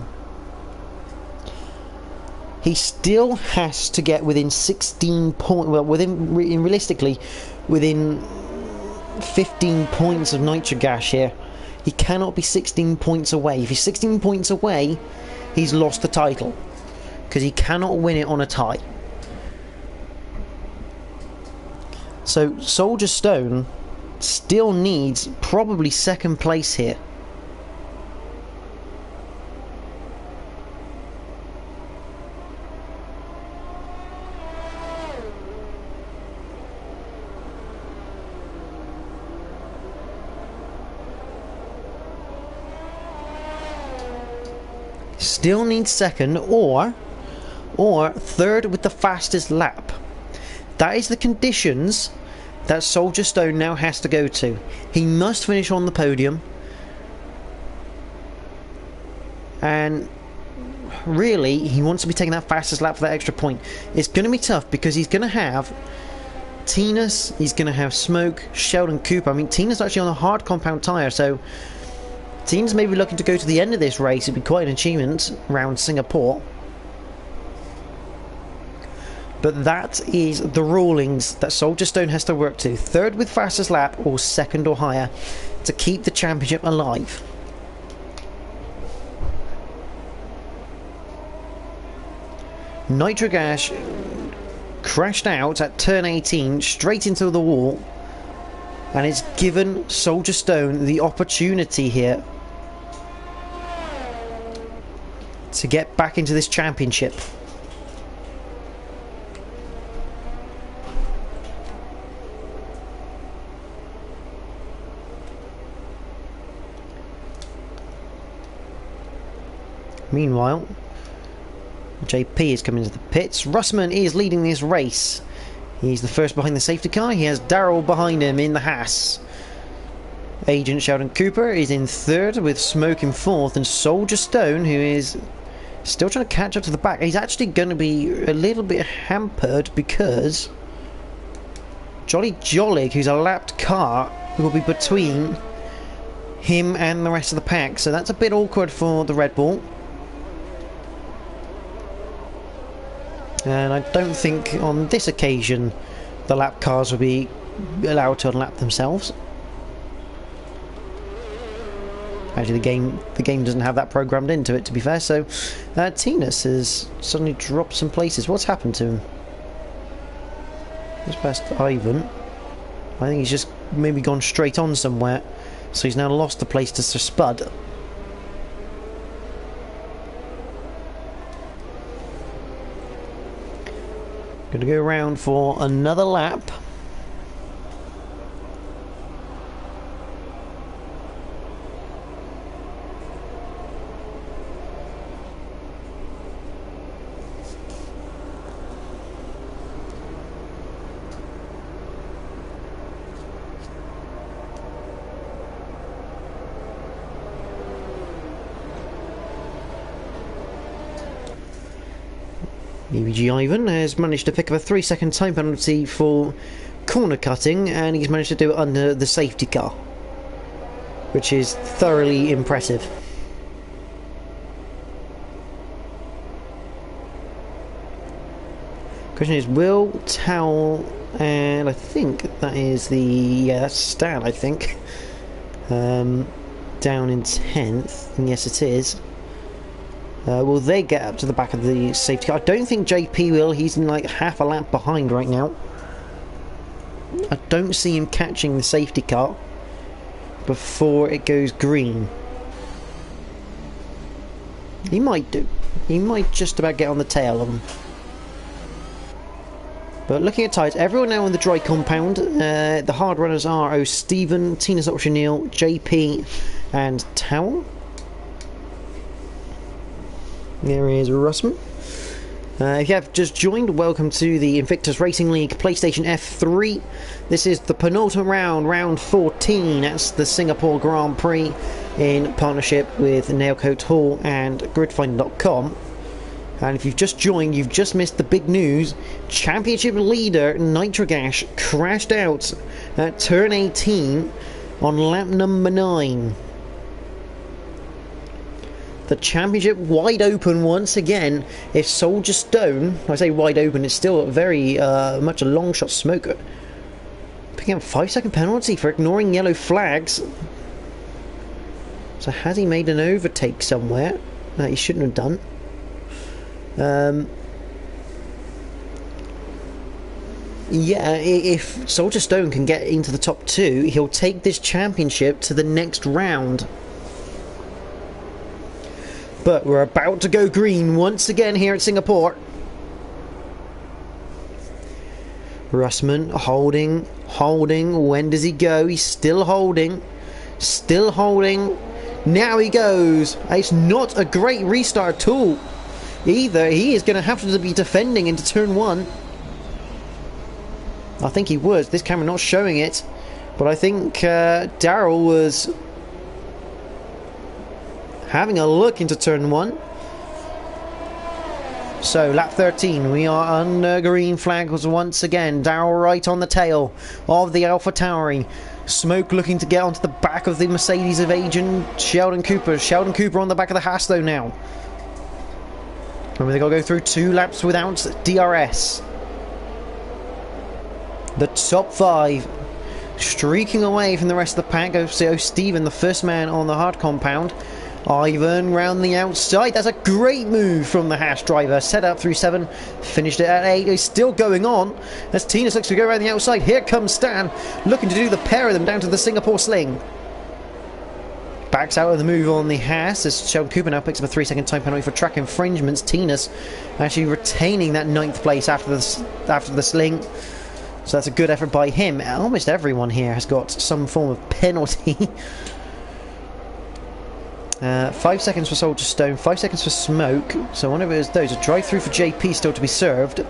Speaker 1: he still has to get within 16 points. Well, realistically, within 15 points of Nitrogash here. He cannot be 16 points away. If he's 16 points away, he's lost the title because he cannot win it on a tie. So Soldier Stone still needs probably second place here. Still needs second or third with the fastest lap. That is the conditions that Soldier Stone now has to go to. He must finish on the podium. And really, he wants to be taking that fastest lap for that extra point. It's going to be tough because he's going to have Tinas, he's going to have Smoke, Sheldon Cooper. I mean, Tina's actually on a hard compound tyre, so Tina's maybe looking to go to the end of this race. It'd be quite an achievement around Singapore. But that is the rulings that Soldier Stone has to work to. Third with fastest lap or second or higher to keep the championship alive. Nitrogash crashed out at turn 18 straight into the wall, and it's given Soldier Stone the opportunity here to get back into this championship. Meanwhile, JP is coming into the pits. Russman is leading this race. He's the first behind the safety car. He has Daryl behind him in the Haas. Agent Sheldon Cooper is in third with Smoke in fourth, and Soldier Stone, who is still trying to catch up to the back. He's actually going to be a little bit hampered because Jolly Jollig, who's a lapped car, will be between him and the rest of the pack. So that's a bit awkward for the Red Bull. And I don't think on this occasion the lap cars will be allowed to unlap themselves. Actually, the game doesn't have that programmed into it, to be fair. So, Tinas has suddenly dropped some places. What's happened to him? He's past Ivan. I think he's just maybe gone straight on somewhere. So he's now lost the place to Sir Spud. Going to go around for another lap. EBG Ivan has managed to pick up a 3-second time penalty for corner cutting, and he's managed to do it under the safety car, which is thoroughly impressive. Question is, will Towel, and I think that is the, yeah, that's Stan, I think, down in 10th, and yes it is. Will they get up to the back of the safety car? I don't think JP will. He's like half a lap behind right now. I don't see him catching the safety car before it goes green. He might do. He might just about get on the tail of them. But looking at tyres, everyone now in the dry compound. The hard runners are O'Stephen, Tina's O'Neil, JP and Towel. There is Russman. If you have just joined, welcome to the Invictus Racing League PlayStation F3. This is the penultimate round, round 14. That's the Singapore Grand Prix in partnership with Nailcoat Hall and Gridfinder.com. And if you've just joined, you've just missed the big news. Championship leader Nitrogash crashed out at turn 18 on lap number 9. The championship wide open once again. If Soldier Stone, I say wide open, it's still very much a long shot. Smoker picking up a 5-second penalty for ignoring yellow flags. So has he made an overtake somewhere that he shouldn't have done? Yeah, if Soldier Stone can get into the top 2, he'll take this championship to the next round. But we're about to go green once again here at Singapore. Russman holding. When does he go? He's still holding. Now he goes. It's not a great restart at all either. He is going to have to be defending into turn 1. I think he was. This camera not showing it. But I think Daryl was having a look into turn 1. So lap 13, we are under green flags once again. Daryl right on the tail of the Alpha Tauri. Smoke looking to get onto the back of the Mercedes of Agent Sheldon Cooper. Sheldon Cooper on the back of the Haas though now. Remember, they got to go through 2 laps without DRS. The top 5 streaking away from the rest of the pack. So Stephen, the first man on the hard compound. Ivan round the outside. That's a great move from the Haas driver. Set up through 7, finished it at 8. It's still going on as Tinas looks to go around the outside. Here comes Stan, looking to do the pair of them down to the Singapore sling. Backs out of the move on the Haas as Sheldon Cooper now picks up a 3-second time penalty for track infringements. Tinas actually retaining that 9th place after the sling. So that's a good effort by him. Almost everyone here has got some form of penalty. 5 seconds for Soldier Stone, 5 seconds for Smoke. So one of it is those. A drive through for JP still to be served.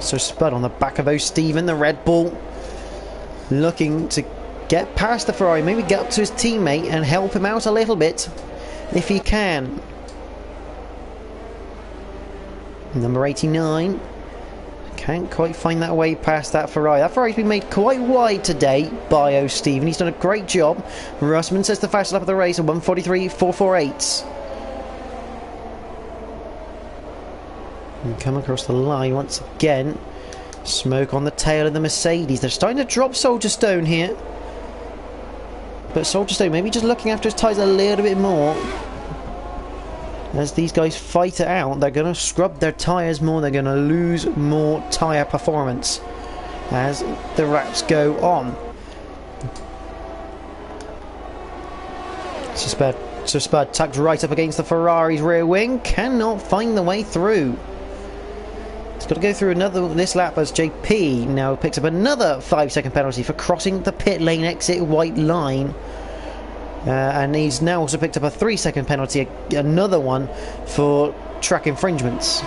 Speaker 1: So Spud on the back of O'Steven, the Red Bull, looking to get past the Ferrari, maybe get up to his teammate and help him out a little bit if he can. Number 89 can't quite find that way past that Ferrari. That Ferrari's been made quite wide today by O'Steven. He's done a great job. Russman says the fastest lap of the race at 1:43.448. And come across the line once again. Smoke on the tail of the Mercedes. They're starting to drop Soldier Stone here. But Soldier Stone maybe just looking after his tyres a little bit more. As these guys fight it out, they're going to scrub their tyres more. They're going to lose more tyre performance as the laps go on. So Spud tucked right up against the Ferrari's rear wing. Cannot find the way through. He's got to go through this lap as JP now picks up another 5-second penalty for crossing the pit lane exit white line. And he's now also picked up a 3-second penalty, another one for track infringements.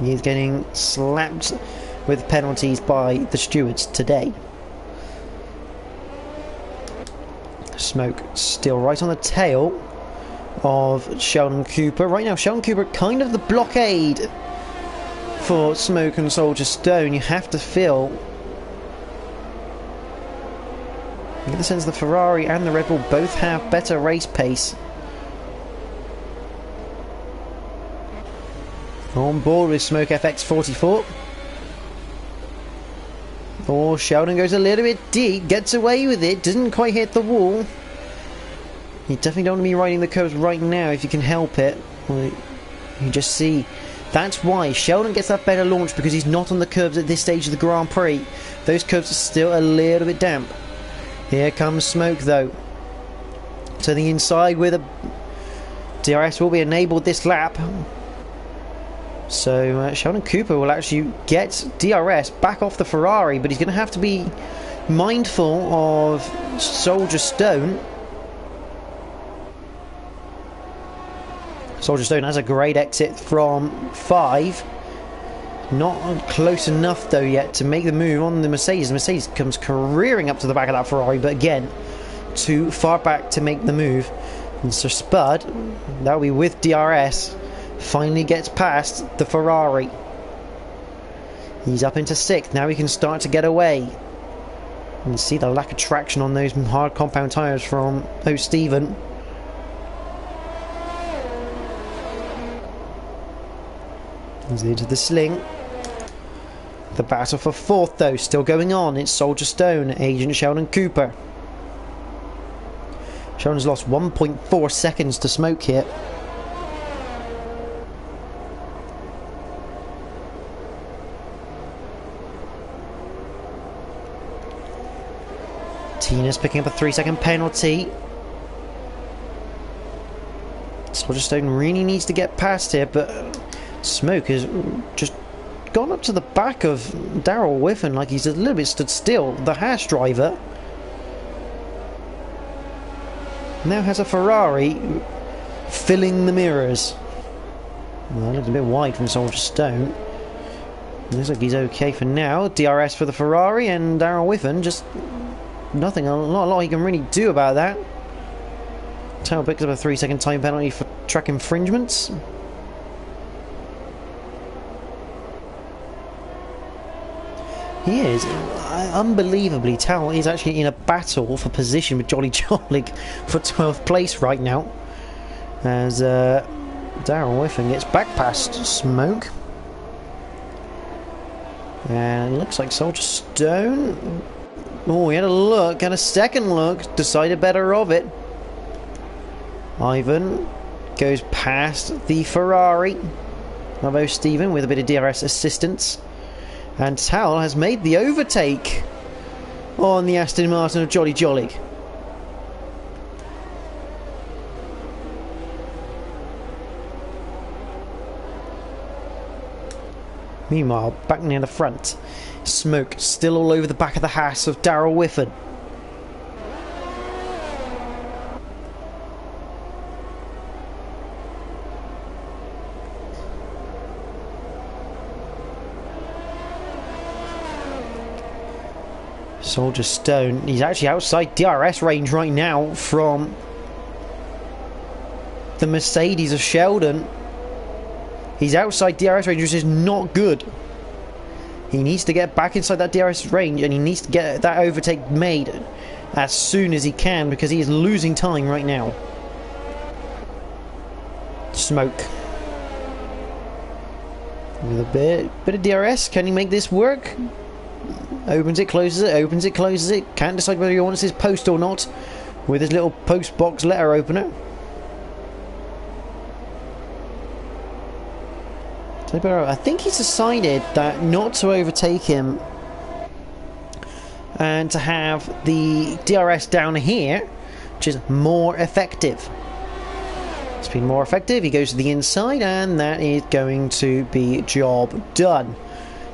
Speaker 1: He's getting slapped with penalties by the stewards today. Smoke still right on the tail of Sheldon Cooper. Right now, Sheldon Cooper kind of the blockade for Smoke and Soldier Stone. You have to feel. I get the sense the Ferrari and the Red Bull both have better race pace. On board with Smoke FX44. Oh, Sheldon goes a little bit deep, gets away with it, doesn't quite hit the wall. You definitely don't want to be riding the curves right now if you can help it. You just see. That's why Sheldon gets that better launch, because he's not on the curves at this stage of the Grand Prix. Those curves are still a little bit damp. Here comes Smoke though. To the inside with a DRS will be enabled this lap. So Sheldon Cooper will actually get DRS back off the Ferrari, but he's going to have to be mindful of Soldier Stone. Soldier Stone has a great exit from 5. Not close enough though yet to make the move on the Mercedes. The Mercedes comes careering up to the back of that Ferrari, but again, too far back to make the move. And so Spud, that'll be with DRS, finally gets past the Ferrari. He's up into 6th. Now he can start to get away. And see the lack of traction on those hard compound tyres from O'Steven. He's into the sling. The battle for 4th though still going on. It's Soldier Stone, Agent Sheldon Cooper. Sheldon's lost 1.4 seconds to Smoke here. Tina's picking up a 3-second penalty. Soldier Stone really needs to get past here, but Smoke has just gone up to the back of Daryl Whiffen like he's a little bit stood still. The Haas driver now has a Ferrari filling the mirrors. Well, that looks a bit wide from Soldier Stone. Looks like he's okay for now. DRS for the Ferrari, and Daryl Whiffen just nothing, not a lot he can really do about that. Tail picks up a 3-second time penalty for track infringements. He is. Unbelievably, Tal is actually in a battle for position with Jolly Jolly for 12th place right now. As Daryl Whiffen gets back past Smoke. And it looks like Soldier Stone. Oh, he had a look, had a second look, decided better of it. Ivan goes past the Ferrari of O'Steven with a bit of DRS assistance. And Tal has made the overtake on the Aston Martin of Jolly Jolly. Meanwhile, back near the front, smoke still all over the back of the Haas of Darrell Whifford. Soldier Stone, he's actually outside DRS range right now from the Mercedes of Sheldon. He's outside DRS range, which is not good. He needs to get back inside that DRS range, and he needs to get that overtake made as soon as he can, because he is losing time right now. Smoke. With a bit of DRS, can he make this work? Opens it, closes it, opens it, closes it. Can't decide whether he wants his post or not with his little post box letter opener. I think he's decided that not to overtake him and to have the DRS down here, which is more effective. It's been more effective. He goes to the inside, and that is going to be job done.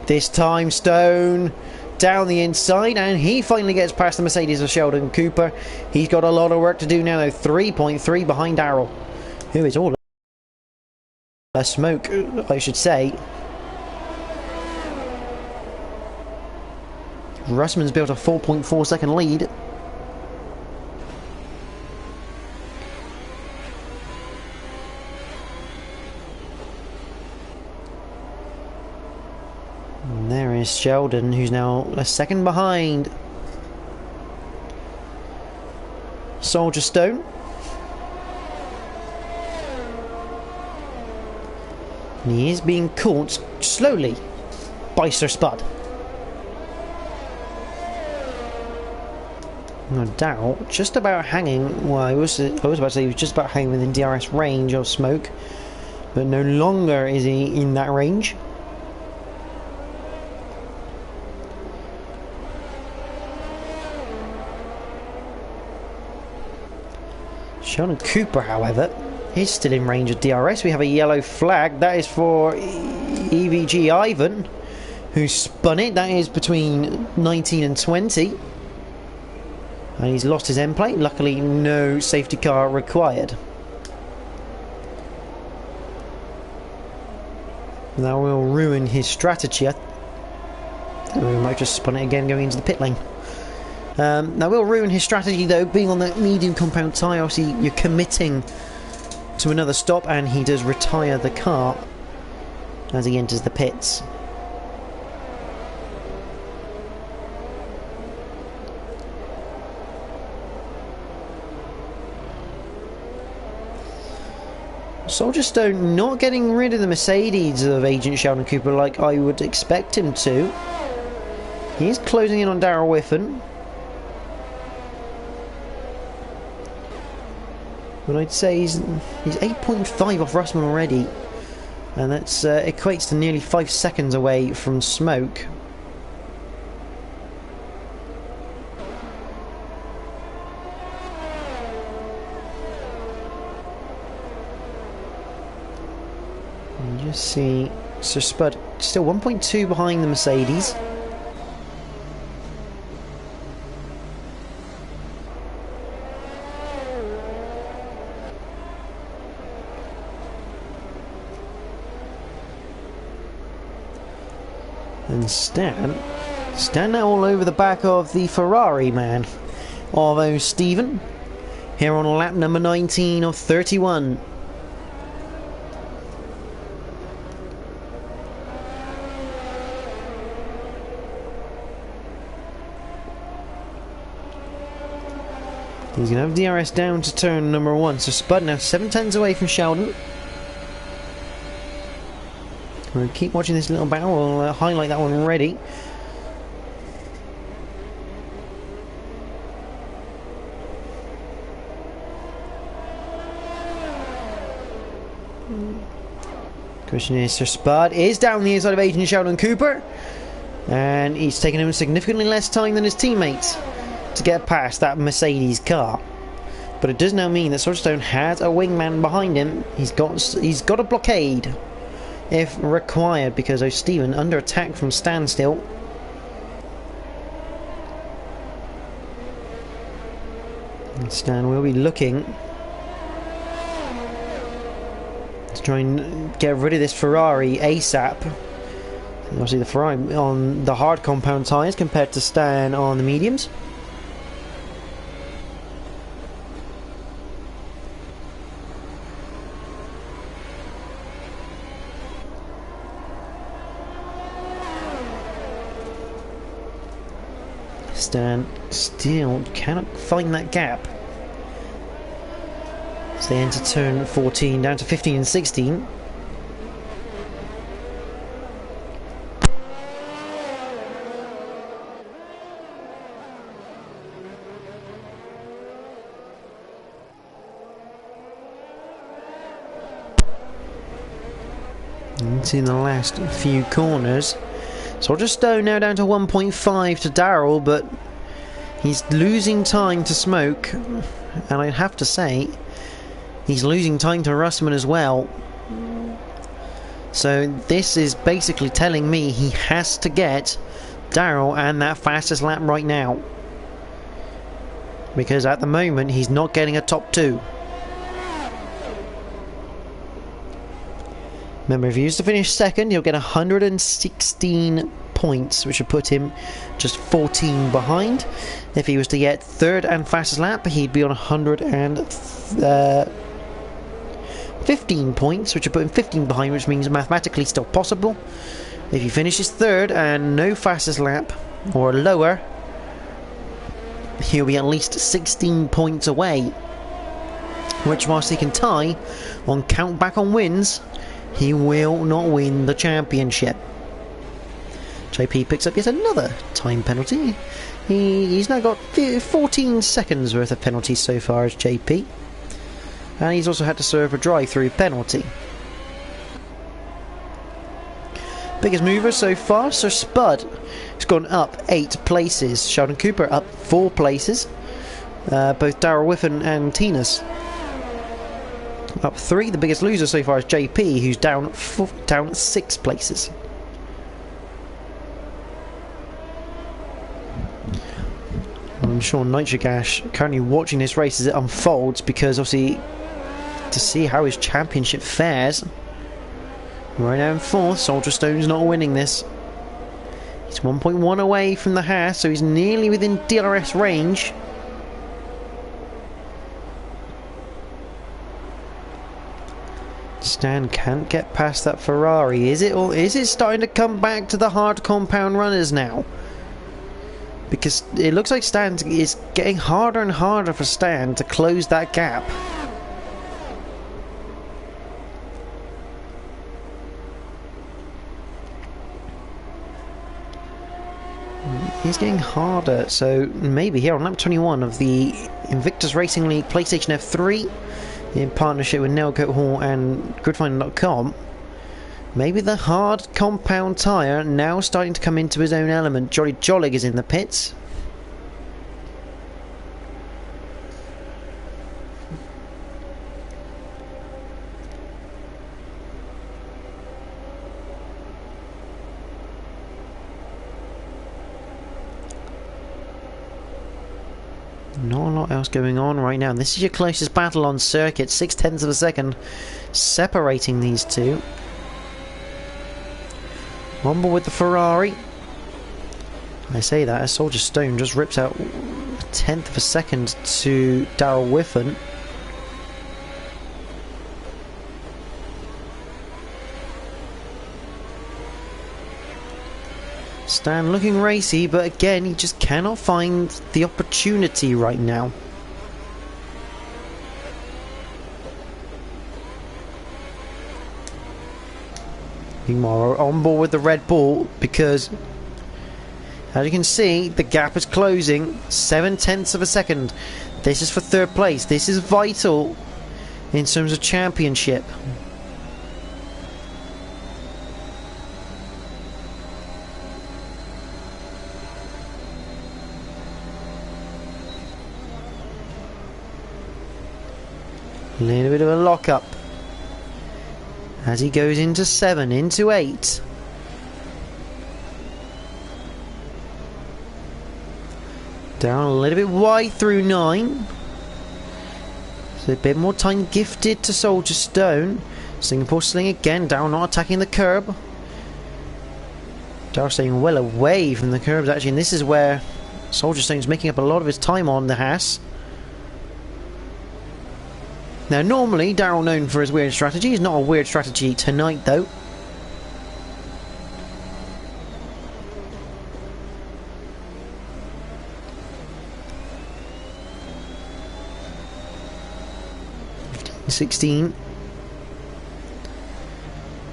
Speaker 1: This time Stone down the inside, and he finally gets past the Mercedes of Sheldon Cooper. He's got a lot of work to do now, though. 3.3 behind Darrell, who is all a smoke, I should say. Russman's built a 4.4 second lead. And there is Sheldon, who's now a second behind Soldier Stone. And he is being caught slowly by Sir Spud. No doubt, just about hanging. Well, I was about to say he was just about hanging within DRS range of Smoke, but no longer is he in that range. Sheldon Cooper, however, is still in range of DRS. We have a yellow flag. That is for EVG Ivan, who spun it. That is between 19 and 20. And he's lost his end plate. Luckily, no safety car required. That will ruin his strategy. We might just spun it again going into the pit lane. That will ruin his strategy, though. Being on that medium compound tyre, obviously you're committing to another stop, and he does retire the car as he enters the pits. Soldier Stone not getting rid of the Mercedes of Agent Sheldon Cooper like I would expect him to. He is closing in on Darrell Whiffen. But I'd say he's 8.5 off Russman already, and that equates to nearly 5 seconds away from Smoke. And just see Sir Spud still 1.2 behind the Mercedes. And Stan now all over the back of the Ferrari man of O'Stephen here on lap number 19 of 31. He's going to have DRS down to turn number 1, so Spud now 7 tenths away from Sheldon. We'll keep watching this little battle. We'll highlight that one ready. Question is, Sir Spud is down the inside of Agent Sheldon Cooper, and he's taken him significantly less time than his teammates to get past that Mercedes car. But it does now mean that Soldier Stone has a wingman behind him. He's got a blockade. if required, because O'Steven under attack from standstill. And Stan will be looking to try and get rid of this Ferrari ASAP. Obviously the Ferrari on the hard compound tyres compared to Stan on the mediums. Stan still cannot find that gap. So they enter turn 14 down to 15 and 16. Into the last few corners. Soldier Stone now down to 1.5 to Darrell, but he's losing time to Smoke, and I'd have to say he's losing time to Russman as well. So this is basically telling me he has to get Darrell and that fastest lap right now, because at the moment he's not getting a top 2. Remember, if he used to finish second, he'll get 116 points, which would put him just 14 behind. If he was to get third and fastest lap, he'd be on 115 points, which would put him 15 behind, which means mathematically still possible. If he finishes third and no fastest lap or lower, he'll be at least 16 points away, which, whilst he can tie on count back on wins, he will not win the championship. JP picks up yet another time penalty. He's now got 14 seconds worth of penalties so far as JP. And he's also had to serve a drive-through penalty. Biggest mover so far, Sir Spud has gone up 8 places. Sheldon Cooper up 4 places. Both Darrell Whiffen and Tinas up 3. The biggest loser so far is JP, who's down 6 places. I'm sure Nitrogash currently watching this race as it unfolds, because obviously to see how his championship fares. Right now in 4th, Soldier Stone's not winning this. He's 1.1 away from the Haas, so he's nearly within DRS range. Stan can't get past that Ferrari. Is it, or is it starting to come back to the hard compound runners now? Because it looks like Stan is getting harder and harder for Stan to close that gap. He's getting harder, so maybe here on lap 21 of the Invictus Racing League PlayStation F3, in partnership with Nailcoat Hall and Gridfinder.com, maybe the hard compound tyre now starting to come into his own element. Jolly Jollig is in the pits. Not a lot else going on right now. This is your closest battle on circuit. 0.6 of a second separating these two. On board with the Ferrari. I say that as Soldier Stone just rips out 1/10 of a second to Darrell Whiffen. Stan looking racy, but again he just cannot find the opportunity right now. Meanwhile, on board with the Red Bull, because as you can see the gap is closing. 0.7 of a second. This is for 3rd place. This is vital in terms of championship. A little bit of a lock-up as he goes into 7, into 8. Down a little bit wide through 9. So a bit more time gifted to Soldier Stone. Singapore Sling again, Darryl not attacking the curb. Darryl staying well away from the curbs actually, and this is where Soldier Stone's making up a lot of his time on the Haas. Now normally Darryl, known for his weird strategy, is not a weird strategy tonight though. $16.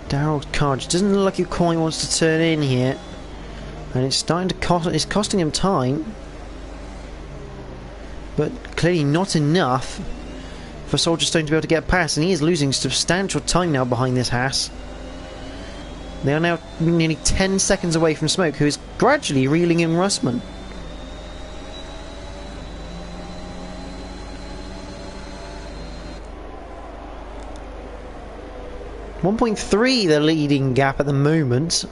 Speaker 1: Darryl's car just doesn't look like he quite wants to turn in here, and it's starting to cost. It's costing him time, but clearly not enough for Soldier Stone to be able to get past, and he is losing substantial time now behind this Haas. They are now nearly 10 seconds away from Smoke, who is gradually reeling in Russman. .3 the leading gap at the moment.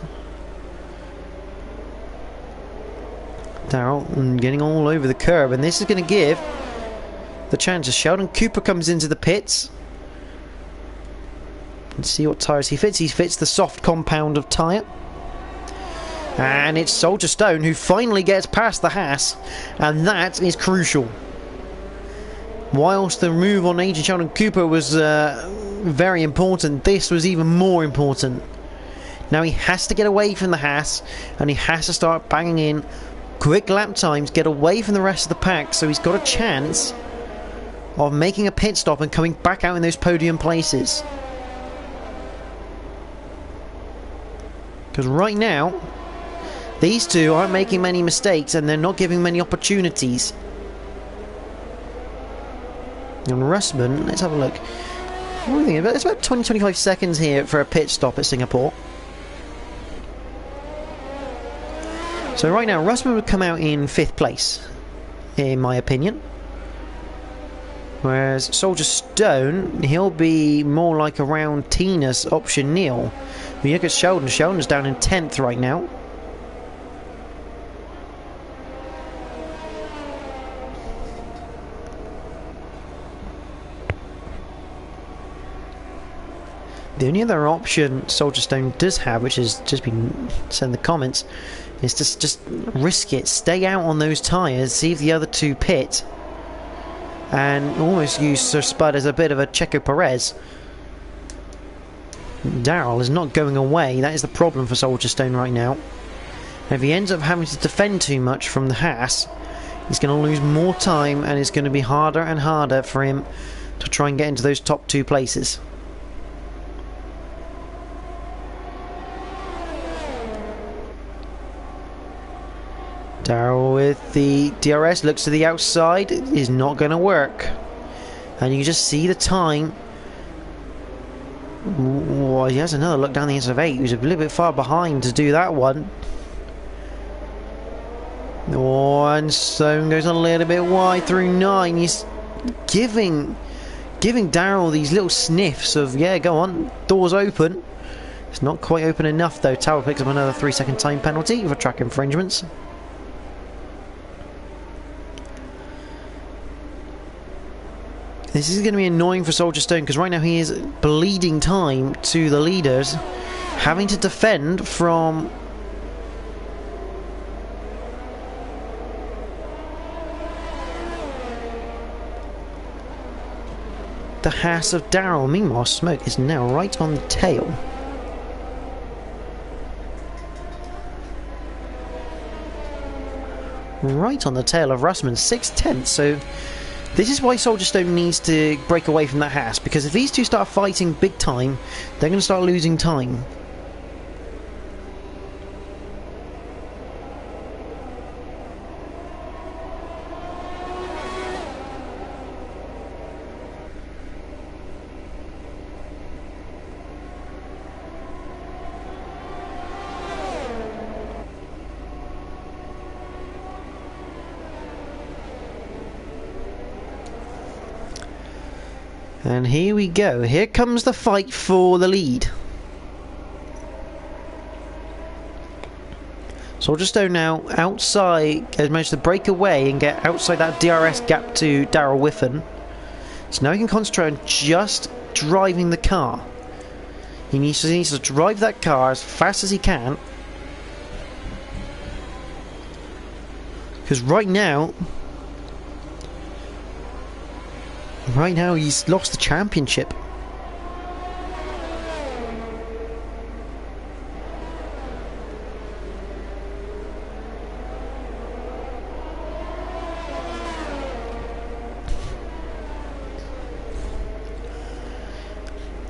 Speaker 1: Darryl getting all over the curb, and this is going to give the chance as Sheldon Cooper comes into the pits. Let's see what tyres he fits. He fits the soft compound of tyre. And it's Soldier Stone who finally gets past the Haas, and that is crucial. Whilst the move on Agent Sheldon Cooper was very important, this was even more important. Now he has to get away from the Haas, and he has to start banging in quick lap times, get away from the rest of the pack, so he's got a chance of making a pit stop and coming back out in those podium places. Because right now these two aren't making many mistakes, and they're not giving many opportunities. And Russman, let's have a look. What are we thinking? It's about 20-25 seconds here for a pit stop at Singapore. So right now Russman would come out in 5th place, in my opinion. Whereas Soldier Stone, he'll be more like around Tina's option Neil. When you look at Sheldon, Sheldon's down in 10th right now. The only other option Soldier Stone does have, which has just been said in the comments, is to just risk it, stay out on those tyres, see if the other two pit, and almost use Sir Spud as a bit of a Checo Perez. Darryl is not going away. That is the problem for Soldier Stone right now. And if he ends up having to defend too much from the Haas, he's going to lose more time, and it's going to be harder and harder for him to try and get into those top 2 places. Darryl with the DRS looks to the outside, is not going to work, and you can just see the time. Oh, he has another look down the inside of 8. He was a little bit far behind to do that one. Oh, and Stone goes a little bit wide through 9. He's giving Darryl these little sniffs of, yeah, go on, doors open. It's not quite open enough though. Tower picks up another 3-second time penalty for track infringements. This is going to be annoying for Soldier Stone, because right now he is bleeding time to the leaders, having to defend from the Haas of Darryl. Meanwhile, Smoke is now right on the tail. Right on the tail of Russman, 6/10. So this is why Soldier Stone needs to break away from that Haas, because if these two start fighting big time, they're going to start losing time. And here we go. Here comes the fight for the lead. Soldierstone now outside has managed to break away and get outside that DRS gap to Daryl Whiffen. So now he can concentrate on just driving the car. He needs to drive that car as fast as he can. Because right now he's lost the championship.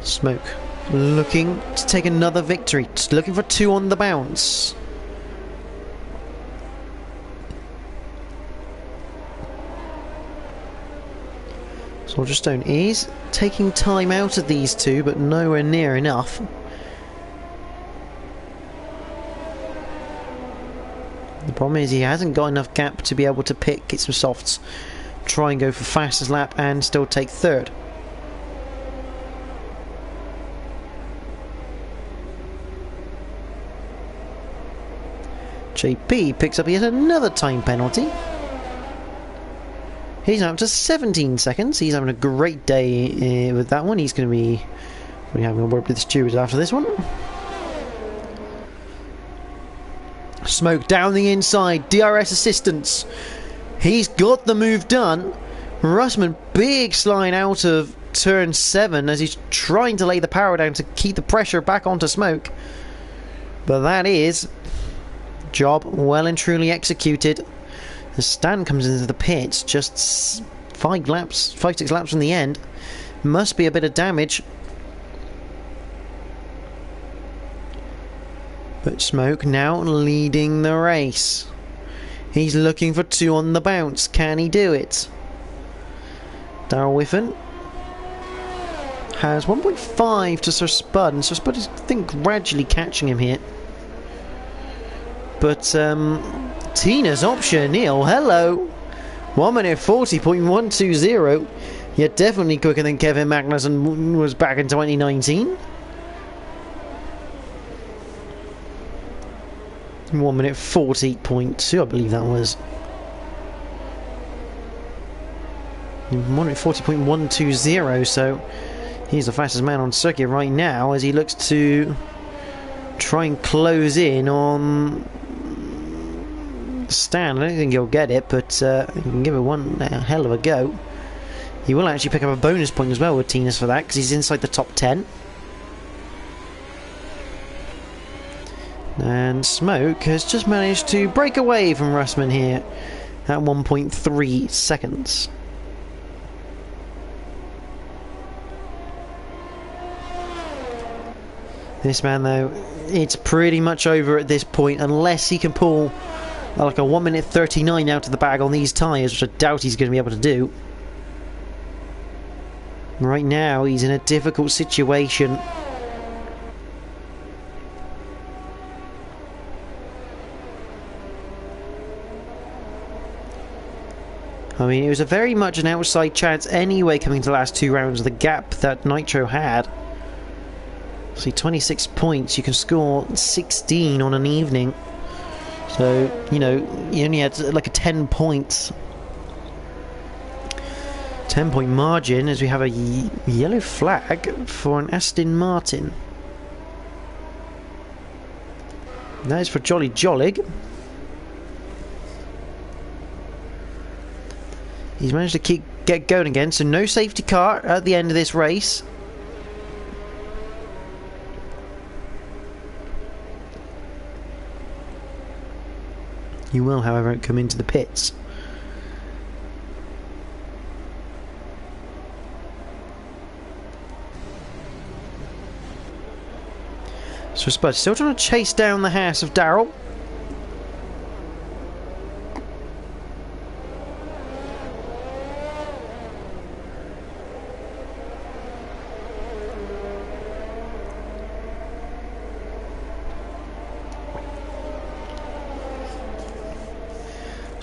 Speaker 1: Smoke looking to take another victory, just looking for 2 on the bounce. Soldierstone is taking time out of these two, but nowhere near enough. The problem is he hasn't got enough gap to be able to get some softs, try and go for fastest lap and still take third. JP picks up yet another time penalty. He's now up to 17 seconds. He's having a great day with that one. He's going to be having a word with the stewards after this one. Smoke down the inside. DRS assistance. He's got the move done. Russman, big slide out of turn 7 as he's trying to lay the power down to keep the pressure back onto Smoke. But that is job well and truly executed. The Stan comes into the pits just 6 laps from the end. Must be a bit of damage. But Smoke now leading the race. He's looking for 2 on the bounce. Can he do it? Daryl Whiffen has 1.5 to Sir Spud, and Sir Spud is, I think, gradually catching him here. But Tina's option, Neil, hello. 1 minute 40.120. You're definitely quicker than Kevin Magnussen was back in 2019. 1 minute 40.2, I believe that was. 1 minute 40.120, so he's the fastest man on circuit right now as he looks to try and close in on Stan. I don't think he'll get it, but he can give it one hell of a go. He will actually pick up a bonus point as well with Tinas for that, because he's inside the top 10. And Smoke has just managed to break away from Russman here at 1.3 seconds. This man, though, it's pretty much over at this point unless he can pull like a 1 minute 39 out of the bag on these tyres, which I doubt he's going to be able to do. Right now he's in a difficult situation. I mean, it was a very much an outside chance anyway coming to the last 2 rounds of the gap that Nitro had. See, 26 points, you can score 16 on an evening. So, you know, you only had like a 10 point margin as we have a yellow flag for an Aston Martin. That is for Jolly Jollig. He's managed to get going again, so no safety car at the end of this race. He will, however, come into the pits. So Spud still trying to chase down the house of Daryl.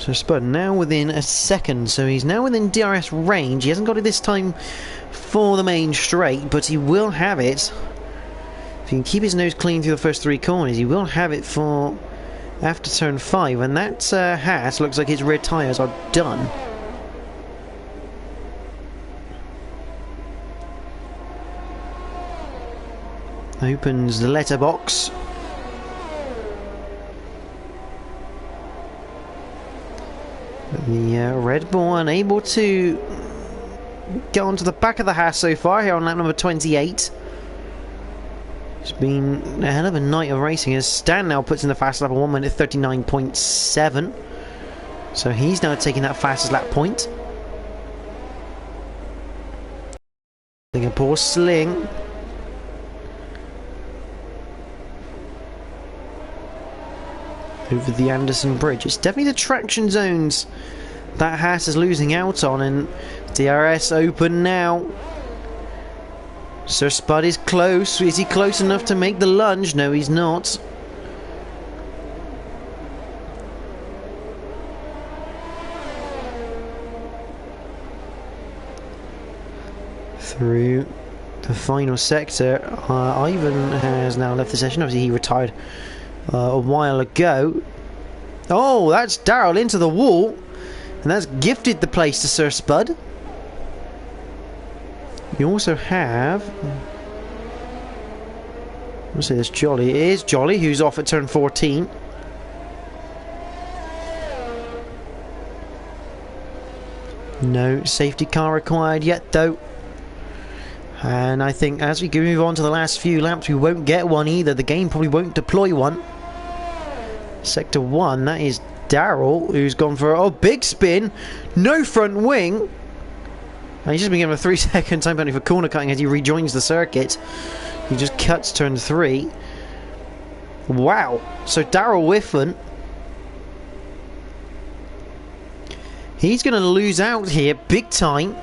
Speaker 1: So Spud now within a second, so he's now within DRS range. He hasn't got it this time for the main straight, but he will have it. If he can keep his nose clean through the first 3 corners, he will have it for after turn 5, and that Haas looks like his rear tyres are done. Opens the letterbox. The Red Bull unable to get onto the back of the Haas so far here on lap number 28. It's been a hell of a night of racing as Stan now puts in the fastest lap of 1 minute 39.7. So he's now taking that fastest lap point. Singapore Sling. Over the Anderson Bridge. It's definitely the traction zones that Haas is losing out on, and DRS open now. Sir Spud is close. Is he close enough to make the lunge? No, he's not. Through the final sector, Ivan has now left the session. Obviously he retired a while ago. Oh, that's Daryl into the wall, and that's gifted the place to Sir Spud. You also have, let's say this Jolly. It is Jolly who's off at turn 14. No safety car required yet though. And I think as we move on to the last few laps, we won't get one either. The game probably won't deploy one. Sector 1, that is Daryl, who's gone for a big spin. No front wing. And he's just been given a 3-second time penalty for corner cutting as he rejoins the circuit. He just cuts turn 3. Wow. So Daryl Whiffen, he's going to lose out here big time.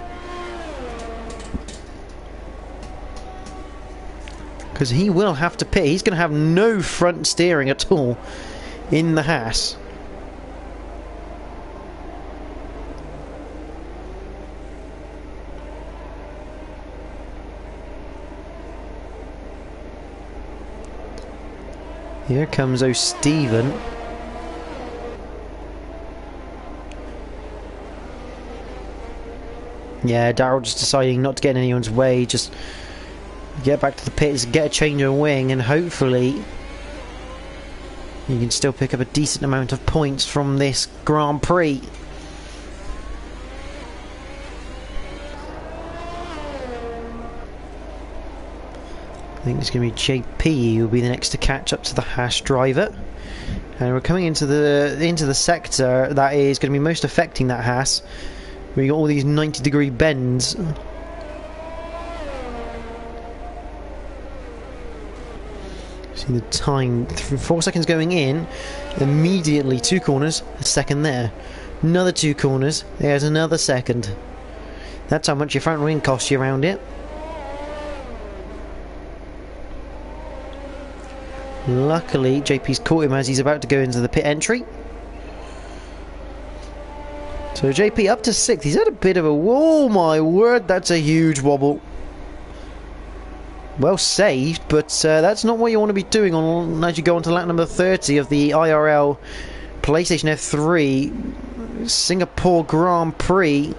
Speaker 1: Because he will have to pit. He's going to have no front steering at all in the Haas. Here comes O'Steven. Yeah, Daryl just deciding not to get in anyone's way, just get back to the pits, get a change of wing, and hopefully you can still pick up a decent amount of points from this Grand Prix. I think it's going to be JP who will be the next to catch up to the Haas driver, and we're coming into the sector that is going to be most affecting that Haas. We got all these 90-degree bends. See the time, 4 seconds going in, immediately 2 corners, a second there, another 2 corners, there's another second. That's how much your front wing costs you around it. Luckily, JP's caught him as he's about to go into the pit entry. So JP up to 6th. He's had a bit of a... Oh my word, that's a huge wobble. Well saved, but that's not what you want to be doing on as you go on to lap number 30 of the IRL PlayStation F3 Singapore Grand Prix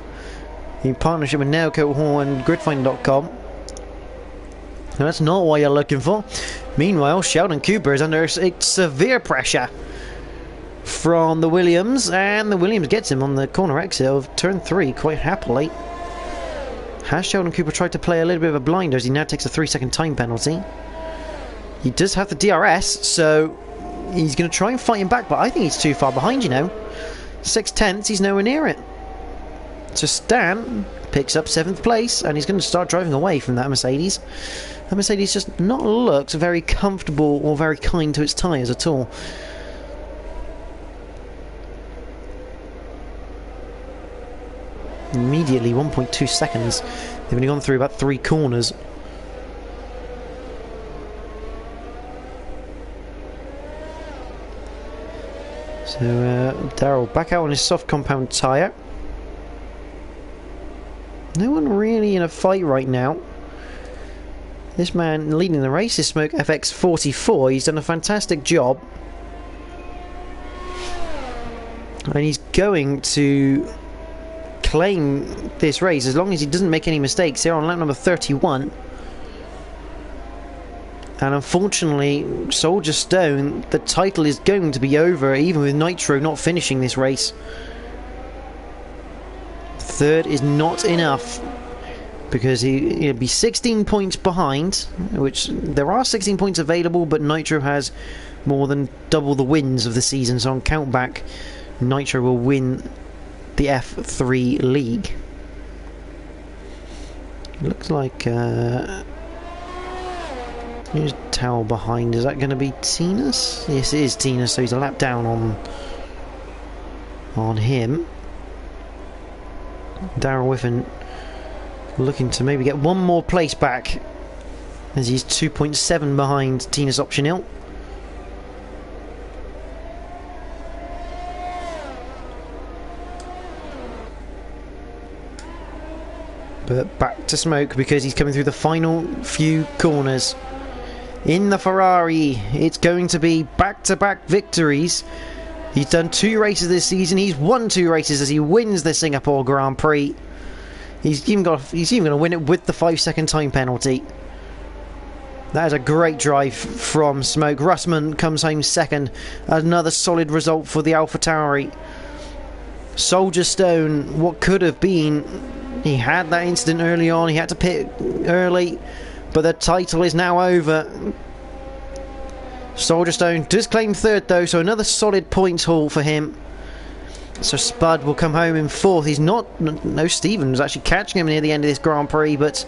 Speaker 1: in partnership with Nailcoat Hall and Gridfinder.com. That's not what you're looking for. Meanwhile, Sheldon Cooper is under severe pressure from the Williams, and the Williams gets him on the corner exit of turn 3 quite happily. Has Sheldon Cooper tried to play a little bit of a blinder as he now takes a 3-second time penalty? He does have the DRS, so he's going to try and fight him back, but I think he's too far behind, you know. 6/10, he's nowhere near it. So Stan picks up 7th place, and he's going to start driving away from that Mercedes. That Mercedes just not looks very comfortable or very kind to its tyres at all. Immediately 1.2 seconds. They've only gone through about 3 corners. So Daryl back out on his soft compound tyre. No one really in a fight right now. This man leading the race is Smoke FX44. He's done a fantastic job. And he's going to claim this race as long as he doesn't make any mistakes here on lap number 31. And unfortunately, Soldier Stone, the title is going to be over even with Nitro not finishing this race. Third is not enough, because he'll be 16 points behind, which there are 16 points available, but Nitro has more than double the wins of the season, so on countback, Nitro will win the F3 League. Looks like here's Towel behind. Is that going to be Tina's? Yes, it is Tina's, so he's a lap down on him. Darryl Whiffen looking to maybe get one more place back, as he's 2.7 behind Tina's Optional. But back to Smoke, because he's coming through the final few corners. In the Ferrari, it's going to be back-to-back victories. He's done 2 races this season. He's won 2 races as he wins the Singapore Grand Prix. He's even going to win it with the 5-second time penalty. That is a great drive from Smoke. Russman comes home second. Another solid result for the AlphaTauri. Soldier Stone, what could have been. He had that incident early on. He had to pit early, but the title is now over. Soldier Stone does claim third though, so another solid points haul for him. So Spud will come home in fourth. He's not... No, Stephen was actually catching him near the end of this Grand Prix, but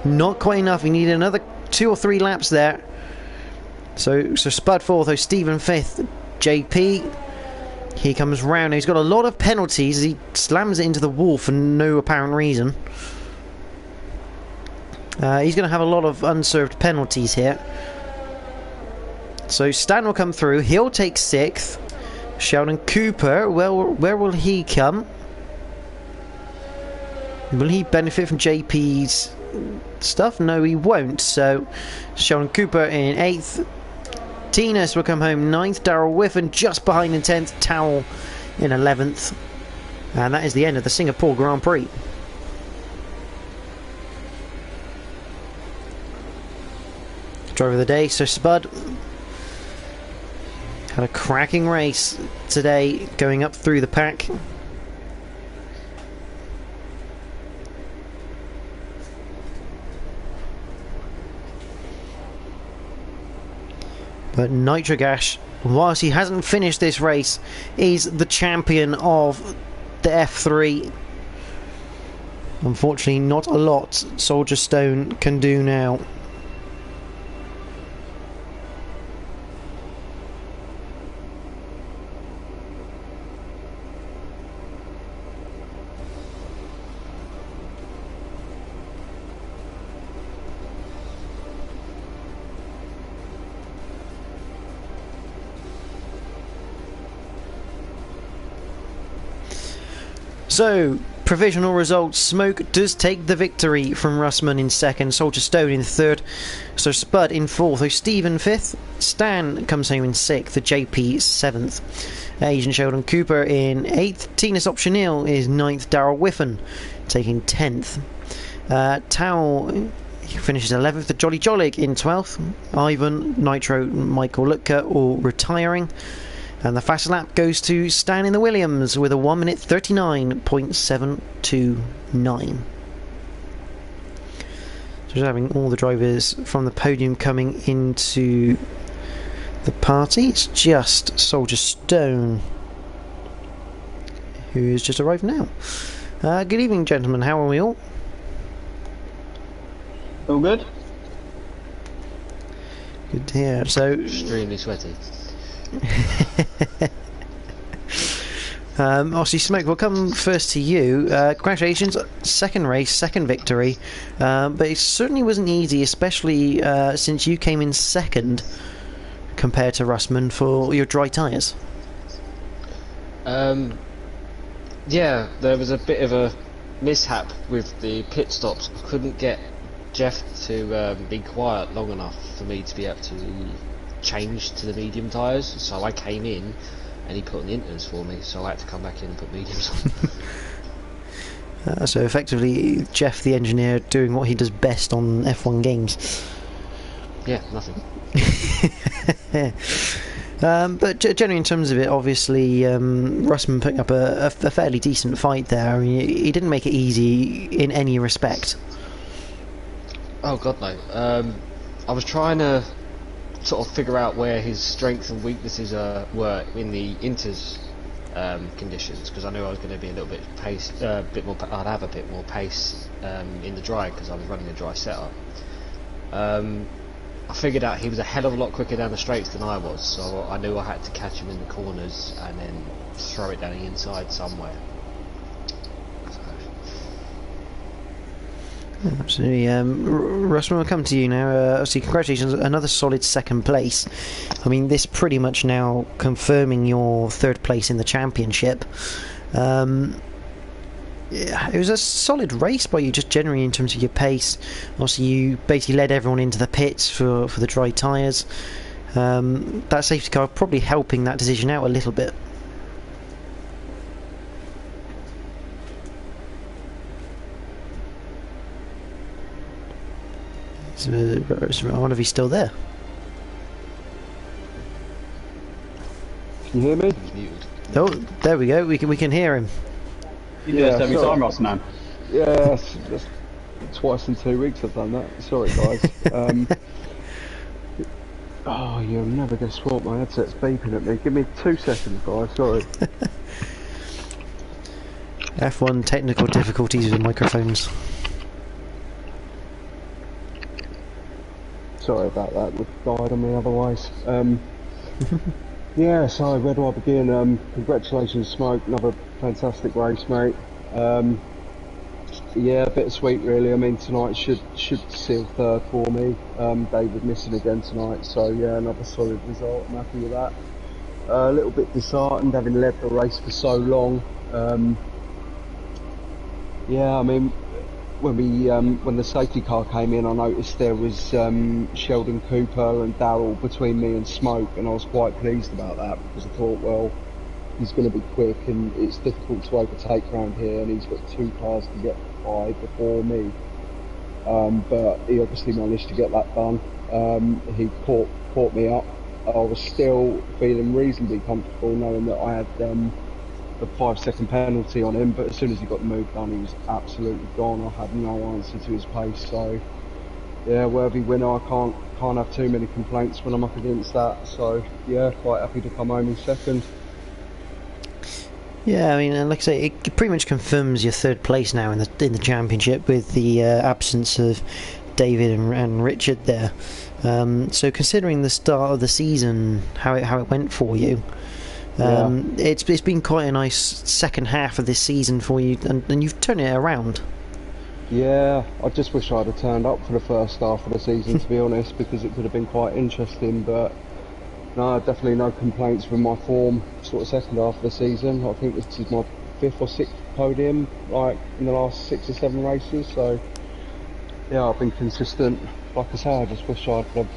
Speaker 1: not quite enough. He needed another 2 or 3 laps there. So Spud fourth, though Stephen fifth. JP, he comes round. He's got a lot of penalties. He slams it into the wall for no apparent reason. He's going to have a lot of unserved penalties here. So Stan will come through. He'll take 6th. Sheldon Cooper, well, where will he come? Will he benefit from JP's stuff? No, he won't. So Sheldon Cooper in 8th. Tinas will come home 9th. Darryl Whiffen just behind in 10th. Towel in 11th. And that is the end of the Singapore Grand Prix. Driver of the day, so Spud had a cracking race today, going up through the pack. But Nitrogash, whilst he hasn't finished this race, is the champion of the F3. Unfortunately, not a lot Soldier Stone can do now. So, provisional results. Smoke does take the victory from Russman in 2nd, Soldier Stone in 3rd, so Spud in 4th, so Stephen 5th, Stan comes home in 6th, the JP 7th, Asian Sheldon Cooper in 8th, Tinas Optional is 9th, Darryl Whiffen taking 10th, Tao finishes 11th, the Jolly Jolig in 12th, Ivan, Nitro, Michael Lutka all retiring. And the fastest lap goes to Stan in the Williams with a 1 minute 39.729. So just having all the drivers from the podium coming into the party. It's just Soldier Stone who's just arrived now. Good evening, gentlemen. How are we all?
Speaker 2: All good.
Speaker 1: Good to hear. So
Speaker 3: extremely sweaty.
Speaker 1: Aussie Smoke, we'll come first to you. Congratulations, 2nd race, 2nd victory, but it certainly wasn't easy, especially since you came in 2nd compared to Russman for your dry tyres.
Speaker 2: Um, yeah, there was a bit of a mishap with the pit stops. I couldn't get Jeff to be quiet long enough for me to be able to change to the medium tyres, so I came in and he put on the inters for me, so I had to come back in and put mediums on.
Speaker 1: So effectively, Jeff the engineer doing what he does best on F1 games.
Speaker 2: Yeah, nothing.
Speaker 1: But generally, in terms of it, obviously, Russman putting up a fairly decent fight there. I mean, he didn't make it easy in any respect.
Speaker 2: Oh god no. I was trying to sort of figure out where his strengths and weaknesses were in the inters conditions, because I knew I was going to be a little bit pace, I'd have a bit more pace in the dry, because I was running a dry setup. I figured out he was a hell of a lot quicker down the straights than I was, so I knew I had to catch him in the corners and then throw it down the inside somewhere.
Speaker 1: Absolutely. Russman, we'll come to you now. Obviously, congratulations, another solid second place. I mean, this pretty much now confirming your third place in the championship. Yeah, it was a solid race by you, just generally in terms of your pace. Obviously, you basically led everyone into the pits for the dry tyres. That safety car probably helping that decision out a little bit. So, I wonder if he's still there.
Speaker 3: Can you hear me?
Speaker 1: Oh, there we go. We can hear him.
Speaker 4: You do this every time, Ross, man.
Speaker 3: Yeah, that's twice in 2 weeks I've done that. Sorry, guys. Oh, you're never going to swap. My headset's beeping at me. Give me 2 seconds, guys. Sorry.
Speaker 1: F1 technical difficulties with microphones.
Speaker 3: Sorry about that. Would have died on me otherwise. Yeah, so where do I begin? Congratulations, Smoke. Another fantastic race, mate. Yeah, bittersweet really. I mean, tonight should seal third for me. David missing again tonight, so yeah, another solid result. I'm happy with that. A little bit disheartened having led the race for so long. Yeah, I mean, when the safety car came in, I noticed there was Sheldon Cooper and Darryl between me and Smoke, and I was quite pleased about that, because I thought, well, he's going to be quick and it's difficult to overtake around here, and he's got 2 cars to get by before me. But he obviously managed to get that done. He caught me up. I was still feeling reasonably comfortable knowing that I had the 5-second penalty on him, but as soon as he got the move done, he was absolutely gone. I had no answer to his pace, so yeah, worthy winner. I can't have too many complaints when I'm up against that, so yeah, quite happy to come home in second.
Speaker 1: Yeah, I mean, and like I say, it pretty much confirms your third place now in the championship, with the absence of David and Richard there. So considering the start of the season, how it went for you, it's been quite a nice second half of this season for you, and you've turned it around.
Speaker 3: Yeah, I just wish I'd have turned up for the first half of the season, to be honest, because it could have been quite interesting. But no, definitely no complaints with my form sort of second half of the season. I think this is my 5th or 6th podium, like in the last 6 or 7 races. So yeah, I've been consistent. Like I say, I just wish I'd have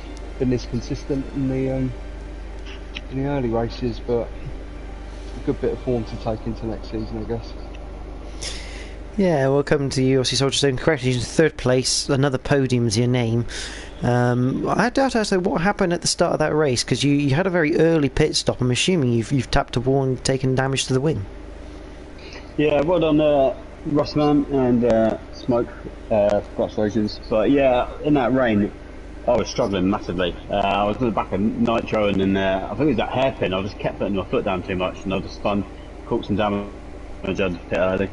Speaker 3: been this consistent in the early races, but a good bit of form to take into next season, I guess.
Speaker 1: Yeah, welcome to you, Aussie Soldier Stone. Congratulations, third place, another podium to your name. I had to ask, what happened at the start of that race, because you had a very early pit stop. I'm assuming you've tapped a wall and taken damage to the wing.
Speaker 4: Yeah, well done, Rossman and Smoke. Congratulations. But yeah, in that rain, I was struggling massively. I was at the back of Nitro, and then I think it was that hairpin. I just kept putting my foot down too much, and I just caught some damage. I had to pit early.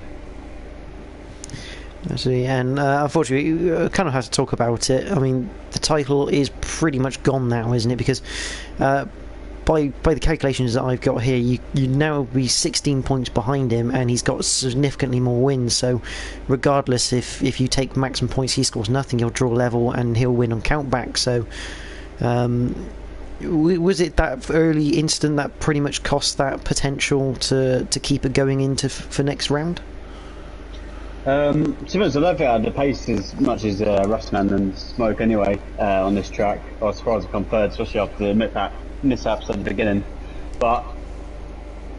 Speaker 1: Absolutely, and unfortunately, you kind of have to talk about it. I mean, the title is pretty much gone now, isn't it? Because by the calculations that I've got here, you now be 16 points behind him, and he's got significantly more wins. So, regardless if you take maximum points, he scores nothing. He'll draw level, and he'll win on countback. So, Was it that early incident that pretty much cost that potential to keep it going into for next round?
Speaker 4: To be honest, I don't think I had the pace as much as Rustman and Smoke anyway on this track. I was surprised to come third, especially after the mishaps at the beginning. But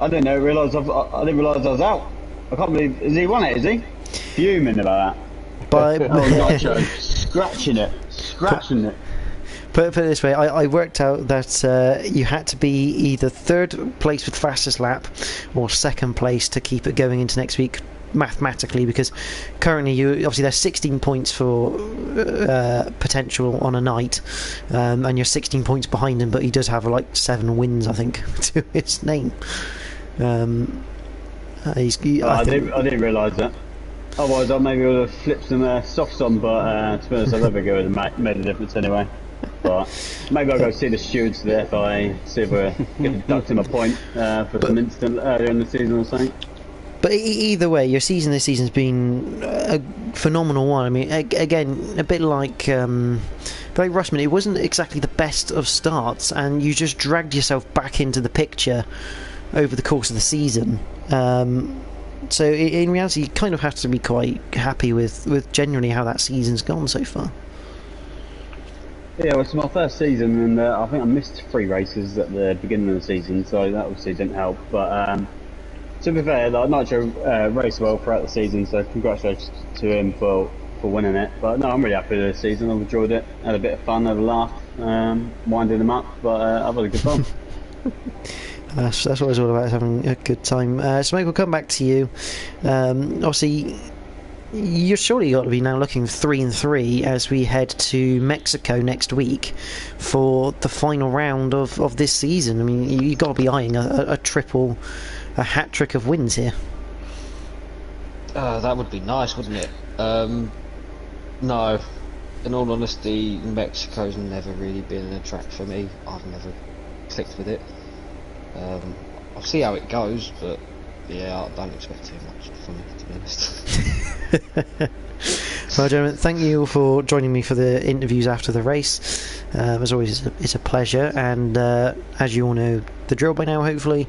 Speaker 4: I didn't know. I didn't realise I was out. I can't believe. Has he won it? Is he? Fuming about that.
Speaker 1: By
Speaker 4: Nacho, scratching it.
Speaker 1: Put it this way, I worked out that you had to be either third place with fastest lap or second place to keep it going into next week mathematically, because currently obviously there's 16 points for potential on a night, and you're 16 points behind him, but he does have like 7 wins I think to his name.
Speaker 4: I didn't realise that. Otherwise I maybe would have flipped some softs on, but to be honest I don't think it would have made a difference anyway. But maybe I'll go see the stewards of the FIA, see if we're getting deducting a point for some incident earlier in the season or something.
Speaker 1: But either way, your season this season's been a phenomenal one. I mean, again, a bit like Russman, it wasn't exactly the best of starts, and you just dragged yourself back into the picture over the course of the season. So in reality, you kind of have to be quite happy with generally how that season's gone so far.
Speaker 4: Yeah, well, it's my first season, and I think I missed 3 races at the beginning of the season, so that obviously didn't help. But to be fair, like, Nitro raced well throughout the season, so congratulations to him for winning it. But no, I'm really happy with the season. I've enjoyed it, had a bit of fun, had a laugh, winding them up, but I've had a good time.
Speaker 1: That's what it's all about, is having a good time. Smoke, we'll come back to you. Obviously, you're surely got to be now looking 3-3 as we head to Mexico next week for the final round of this season. I mean, you've got to be eyeing a hat trick of wins here.
Speaker 2: That would be nice, wouldn't it? No, in all honesty, Mexico's never really been a track for me. I've never clicked with it. I'll see how it goes, but yeah, I don't expect too much from it, to be honest.
Speaker 1: Well, gentlemen, thank you all for joining me for the interviews after the race. As always, it's a pleasure, and as you all know the drill by now, hopefully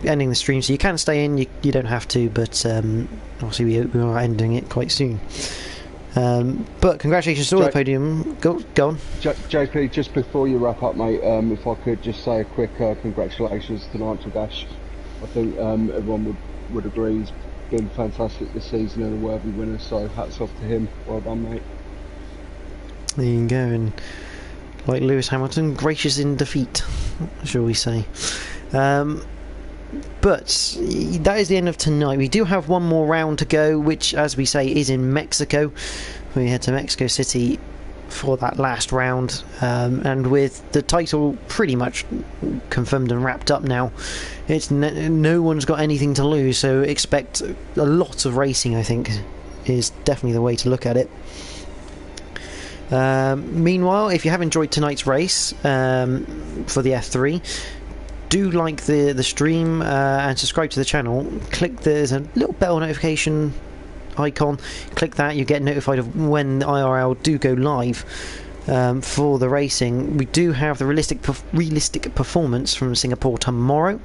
Speaker 1: ending the stream, so you can stay in, you don't have to, but obviously we are ending it quite soon. But congratulations to all the podium. Go on.
Speaker 3: JP, just before you wrap up, mate, if I could just say a quick congratulations to Nigel Dash. I think everyone would agree he's been fantastic this season and a worthy winner, so hats off to him. Well done, mate.
Speaker 1: There you go, and like Lewis Hamilton, gracious in defeat, shall we say. But that is the end of tonight. We do have one more round to go, which, as we say, is in Mexico. We head to Mexico City for that last round, and with the title pretty much confirmed and wrapped up now, it's no one's got anything to lose, so expect a lot of racing, I think, is definitely the way to look at it. Meanwhile, if you have enjoyed tonight's race for the F3, do like the stream and subscribe to the channel. There's a little bell notification icon, click that, you get notified of when the IRL do go live for the racing. We do have the realistic performance from Singapore tomorrow,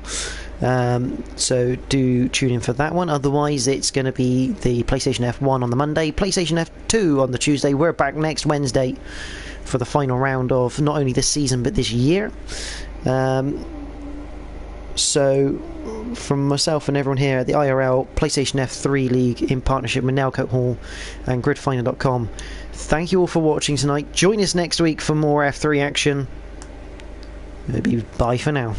Speaker 1: so do tune in for that one. Otherwise, it's going to be the PlayStation F1 on the Monday, PlayStation F2 on the Tuesday. We're back next Wednesday for the final round of not only this season but this year. So from myself and everyone here at the IRL PlayStation F3 League in partnership with Nailcoat Hall and gridfinder.com, thank you all for watching tonight. Join us next week for more F3 action. Maybe bye for now.